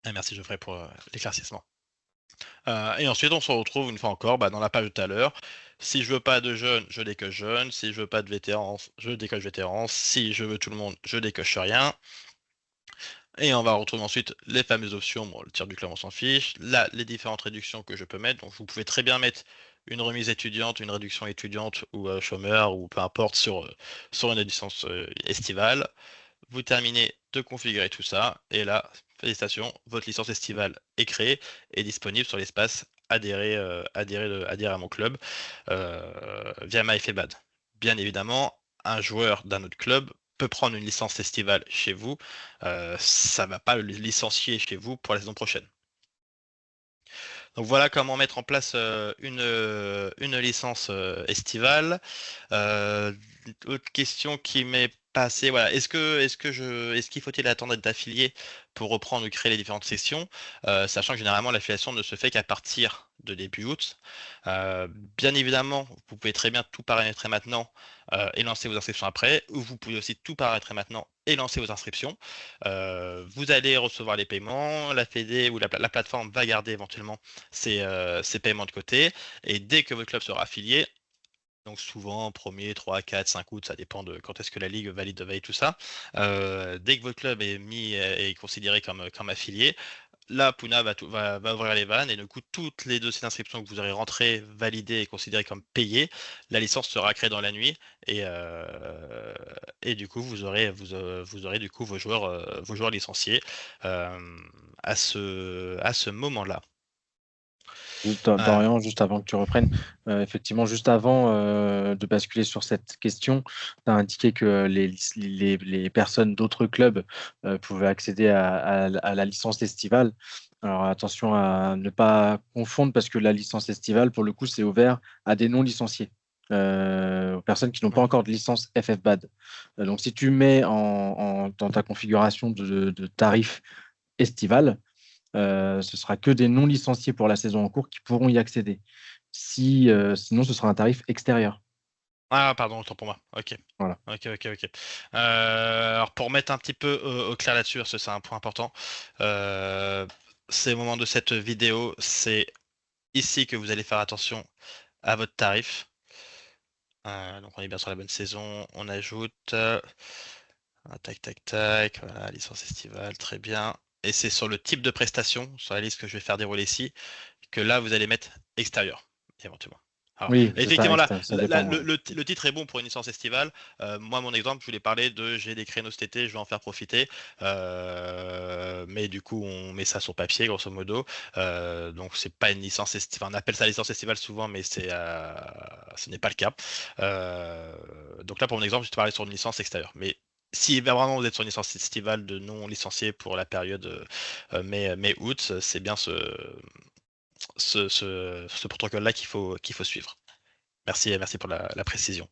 Merci Geoffrey pour l'éclaircissement. Et ensuite, on se retrouve une fois encore dans la page de tout à l'heure. Si je veux pas de jeunes, je décoche jeunes. Si je veux pas de vétérans, je décoche vétérans. Si je veux tout le monde, je décoche rien. Et on va retrouver ensuite les fameuses options. Bon, le tir du club, on s'en fiche. Là, les différentes réductions que je peux mettre. Donc, vous pouvez très bien mettre une remise étudiante, une réduction étudiante ou chômeur ou peu importe sur une licence estivale. Vous terminez de configurer tout ça. Et là, félicitations, votre licence estivale est créée et disponible sur l'espace adhérer à mon club via MyFFbad. Bien évidemment, un joueur d'un autre club peut prendre une licence estivale chez vous, ça ne va pas le licencier chez vous pour la saison prochaine. Donc voilà comment mettre en place une licence estivale. Autre question qui m'est passée, voilà, est-ce qu'il faut-il attendre d'être affilié pour reprendre ou créer les différentes sections, sachant que généralement l'affiliation ne se fait qu'à partir de début août. Bien évidemment, vous pouvez très bien tout paramétrer maintenant et lancer vos inscriptions après, ou vous pouvez aussi tout paramétrer maintenant et lancer vos inscriptions. Vous allez recevoir les paiements, la Fédé ou la plateforme va garder éventuellement ces paiements de côté, et dès que votre club sera affilié, donc souvent 1er, 3, 4, 5 août, ça dépend de quand est-ce que la Ligue valide tout ça, dès que votre club est considéré comme affilié, là, Puna va ouvrir les vannes, et du coup, toutes les dossiers d'inscription que vous aurez rentrés, validés et considérés comme payés, la licence sera créée dans la nuit, et du coup, vous aurez du coup vos joueurs licenciés à ce moment-là. Dorian, juste avant que tu reprennes, effectivement, juste avant de basculer sur cette question, tu as indiqué que les personnes d'autres clubs pouvaient accéder à la licence estivale. Alors attention à ne pas confondre, parce que la licence estivale, pour le coup, c'est ouvert à des non-licenciés, aux personnes qui n'ont pas encore de licence FFBAD. Donc si tu mets dans ta configuration de tarif estival, ce sera que des non-licenciés pour la saison en cours qui pourront y accéder. Sinon, ce sera un tarif extérieur. Ah, pardon, autant pour moi. Ok. Voilà. Ok. Alors, pour mettre un petit peu au clair là-dessus, parce que c'est un point important, c'est le moment de cette vidéo, c'est ici que vous allez faire attention à votre tarif. Donc, on est bien sur la bonne saison. On ajoute. Tac. Voilà, licence estivale, très bien. Et c'est sur le type de prestation, sur la liste que je vais faire dérouler ici, que là, vous allez mettre extérieur, éventuellement. Alors, oui, effectivement, ça, le titre est bon pour une licence estivale. Moi, mon exemple, je voulais parler de j'ai des créneaux cet été, je vais en faire profiter. Mais du coup, on met ça sur papier, grosso modo. Donc, c'est pas une licence estivale. On appelle ça licence estivale souvent, mais ce n'est pas le cas. Donc là, pour mon exemple, je te parlais sur une licence extérieure. Mais si vraiment vous êtes sur une licence estivale de non licencié pour la période mai-août, c'est bien ce protocole-là qu'il faut suivre. Merci pour la précision.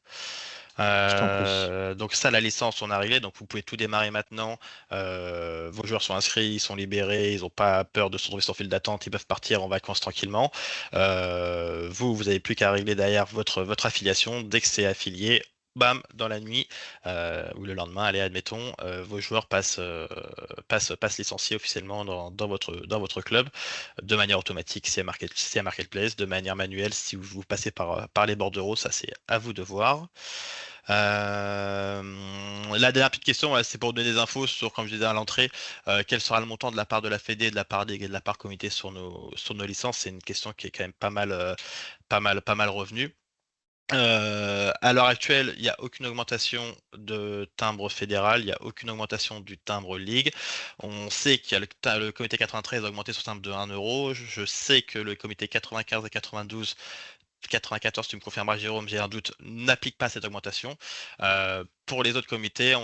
Donc ça, la licence, on a réglé, donc vous pouvez tout démarrer maintenant. Vos joueurs sont inscrits, ils sont libérés, ils n'ont pas peur de se retrouver sur file d'attente, ils peuvent partir en vacances tranquillement. Vous n'avez plus qu'à régler derrière votre affiliation. Dès que c'est affilié, bam, dans la nuit ou le lendemain, allez, admettons, vos joueurs passent licenciés officiellement dans votre club, de manière automatique si à Marketplace, de manière manuelle si vous passez par les bordereaux, ça c'est à vous de voir. La dernière petite question, c'est pour donner des infos sur, comme je disais à l'entrée, quel sera le montant de la part de la Fédé, de la part des et de la part comité sur nos licences. C'est une question qui est quand même pas mal revenue. À l'heure actuelle, il n'y a aucune augmentation de timbre fédéral, il n'y a aucune augmentation du timbre Ligue. On sait qu'il y a le comité 93 a augmenté son timbre de 1 euro. Je sais que le comité 95 et 92, 94, tu me confirmeras Jérôme, j'ai un doute, n'applique pas cette augmentation. Pour les autres comités,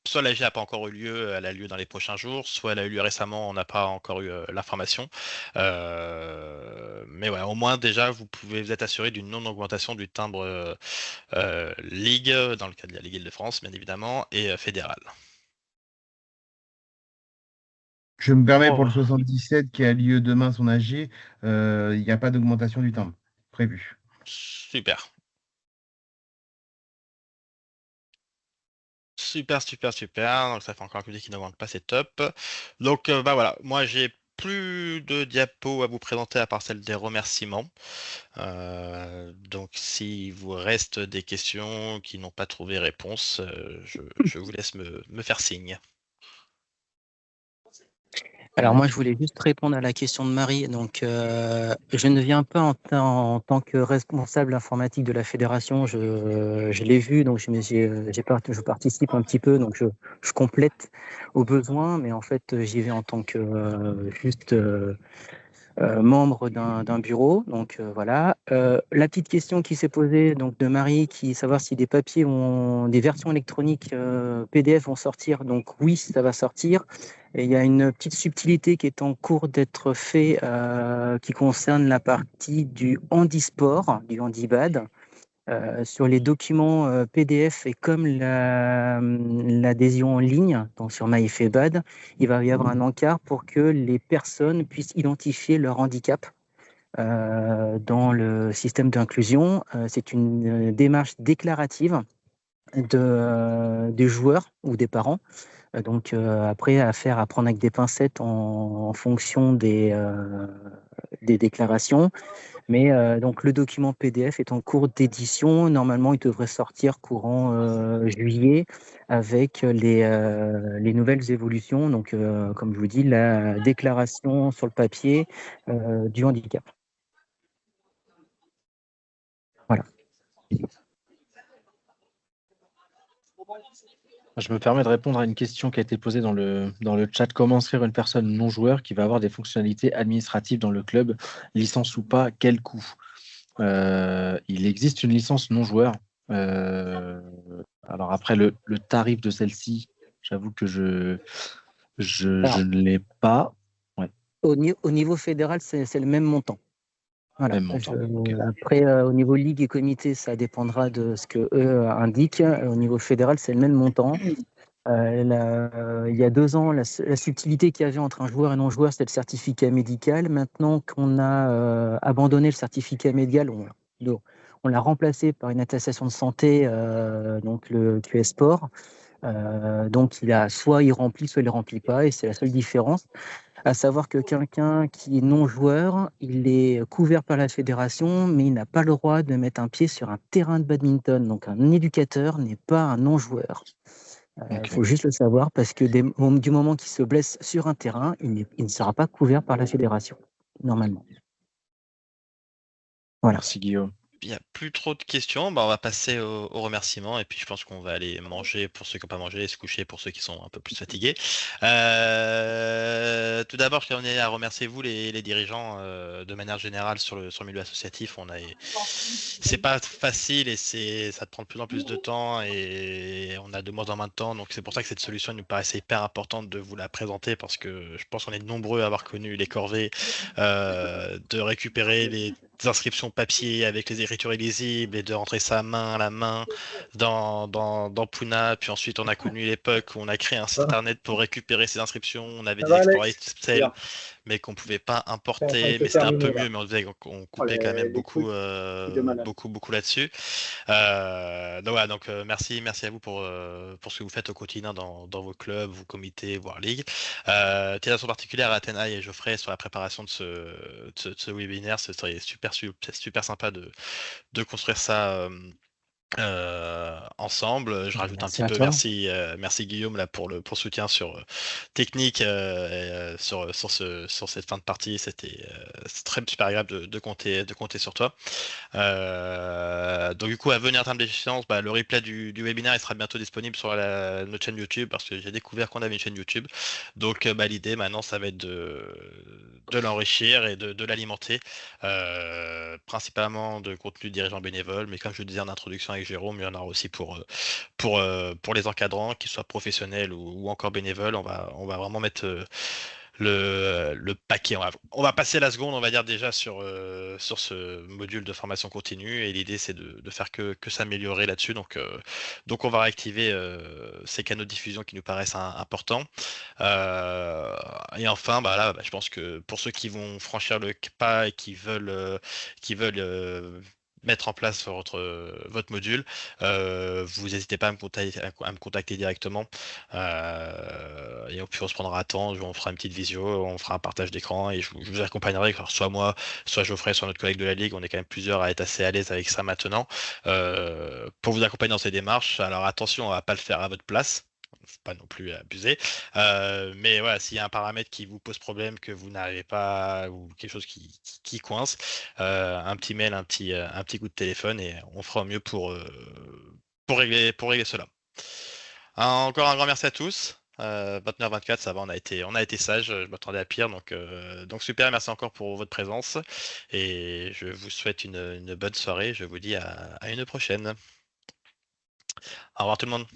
soit l'AG n'a pas encore eu lieu, elle a lieu dans les prochains jours, soit elle a eu lieu récemment, on n'a pas encore eu l'information. Mais ouais, au moins déjà, vous êtes assuré d'une non-augmentation du timbre Ligue, dans le cas de la Ligue Île-de-France, bien évidemment, et fédéral. Je me permets pour le 77 qui a lieu demain son AG, il n'y a pas d'augmentation du timbre prévu. Super. Donc ça fait encore un comité qui n'augmente pas, c'est top. Donc voilà, moi j'ai plus de diapos à vous présenter à part celle des remerciements. Donc s'il vous reste des questions qui n'ont pas trouvé réponse, je vous laisse me faire signe. Alors moi, je voulais juste répondre à la question de Marie. Donc, je ne viens pas en tant que responsable informatique de la fédération. Je l'ai vu, donc je participe un petit peu, donc je complète au besoin, mais en fait, j'y vais en tant que juste membre d'un bureau. Donc voilà. La petite question qui s'est posée donc de Marie, qui est savoir si des papiers des versions électroniques PDF vont sortir. Donc oui, ça va sortir. Et il y a une petite subtilité qui est en cours d'être fait, qui concerne la partie du handisport, du handibad. Sur les documents PDF et comme l'adhésion en ligne, donc sur MyFEBAD, il va y avoir un encart pour que les personnes puissent identifier leur handicap dans le système d'inclusion. C'est une démarche déclarative des joueurs ou des parents. Donc après, à prendre avec des pincettes en fonction des déclarations. Mais donc le document PDF est en cours d'édition. Normalement, il devrait sortir courant juillet avec les nouvelles évolutions. Donc, comme je vous dis, la déclaration sur le papier du handicap. Voilà. Je me permets de répondre à une question qui a été posée dans le chat. Comment inscrire une personne non-joueur qui va avoir des fonctionnalités administratives dans le club, licence ou pas, quel coût? Il existe une licence non-joueur. Alors après, le tarif de celle-ci, j'avoue que je ne l'ai pas. Ouais. Au niveau fédéral, c'est le même montant. Voilà. Même montant. Okay. Après, au niveau ligue et comité, ça dépendra de ce qu'eux indiquent. Au niveau fédéral, c'est le même montant. Il y a 2 ans, la subtilité qu'il y avait entre un joueur et non-joueur, c'était le certificat médical. Maintenant qu'on a abandonné le certificat médical, on l'a remplacé par une attestation de santé, donc le QS Sport. Donc, soit il remplit, soit il ne remplit pas, et c'est la seule différence. À savoir que quelqu'un qui est non-joueur, il est couvert par la fédération, mais il n'a pas le droit de mettre un pied sur un terrain de badminton. Donc, un éducateur n'est pas un non-joueur. Il faut juste le savoir parce que du moment qu'il se blesse sur un terrain, il ne sera pas couvert par la fédération, normalement. Voilà. Merci Guillaume. Il n'y a plus trop de questions. On va passer aux remerciements et puis je pense qu'on va aller manger pour ceux qui n'ont pas mangé et se coucher pour ceux qui sont un peu plus fatigués. Tout d'abord, je tenais à remercier vous, les dirigeants, de manière générale sur le milieu associatif. C'est pas facile et ça te prend de plus en plus de temps et on a de moins en moins de temps. Donc c'est pour ça que cette solution nous paraissait hyper importante de vous la présenter parce que je pense qu'on est nombreux à avoir connu les corvées de récupérer les inscriptions papier avec les écritures illisibles et de rentrer ça main à la main dans Puna. Puis ensuite, on a connu l'époque où on a créé un site internet pour récupérer ces inscriptions. On avait des exploits Excel, mais qu'on pouvait pas importer. Mais c'était un peu mieux, mais on coupait quand même beaucoup là-dessus. Donc voilà, merci à vous pour ce que vous faites au quotidien dans vos clubs, vos comités, voire ligues. Attention particulière à Athéna et Geoffrey sur la préparation de ce webinaire. Ce serait super sympa de construire ça ensemble. Je rajoute un petit peu merci Guillaume là pour le soutien sur technique sur cette fin de partie. C'était très super agréable de compter sur toi. Donc du coup à venir en termes d'échéance, le replay du webinaire il sera bientôt disponible sur notre chaîne YouTube parce que j'ai découvert qu'on avait une chaîne YouTube. Donc l'idée maintenant ça va être de l'enrichir et de l'alimenter, principalement de contenu dirigeant bénévole, mais comme je le disais en introduction avec Jérôme, il y en aura aussi pour les encadrants, qu'ils soient professionnels ou encore bénévoles. On va vraiment mettre le paquet. On va passer la seconde, on va dire déjà sur ce module de formation continue et l'idée c'est de faire que s'améliorer là-dessus. Donc on va réactiver ces canaux de diffusion qui nous paraissent importants. Et enfin, je pense que pour ceux qui vont franchir le pas et qui veulent mettre en place votre module, vous n'hésitez pas à me contacter directement et puis on se prendra un temps, on fera une petite visio, on fera un partage d'écran et je vous accompagnerai, soit moi, soit Geoffrey, soit notre collègue de la Ligue. On est quand même plusieurs à être assez à l'aise avec ça maintenant, pour vous accompagner dans ces démarches. Alors attention, on va pas le faire à votre place, faut pas non plus abuser, mais voilà, s'il y a un paramètre qui vous pose problème, que vous n'arrivez pas, ou quelque chose qui coince, un petit mail, un petit coup de téléphone et on fera au mieux pour régler cela. Encore un grand merci à tous 29-24, ça va, on a été sage, je m'attendais à pire, donc super, merci encore pour votre présence, et je vous souhaite une bonne soirée, je vous dis à une prochaine. Au revoir tout le monde.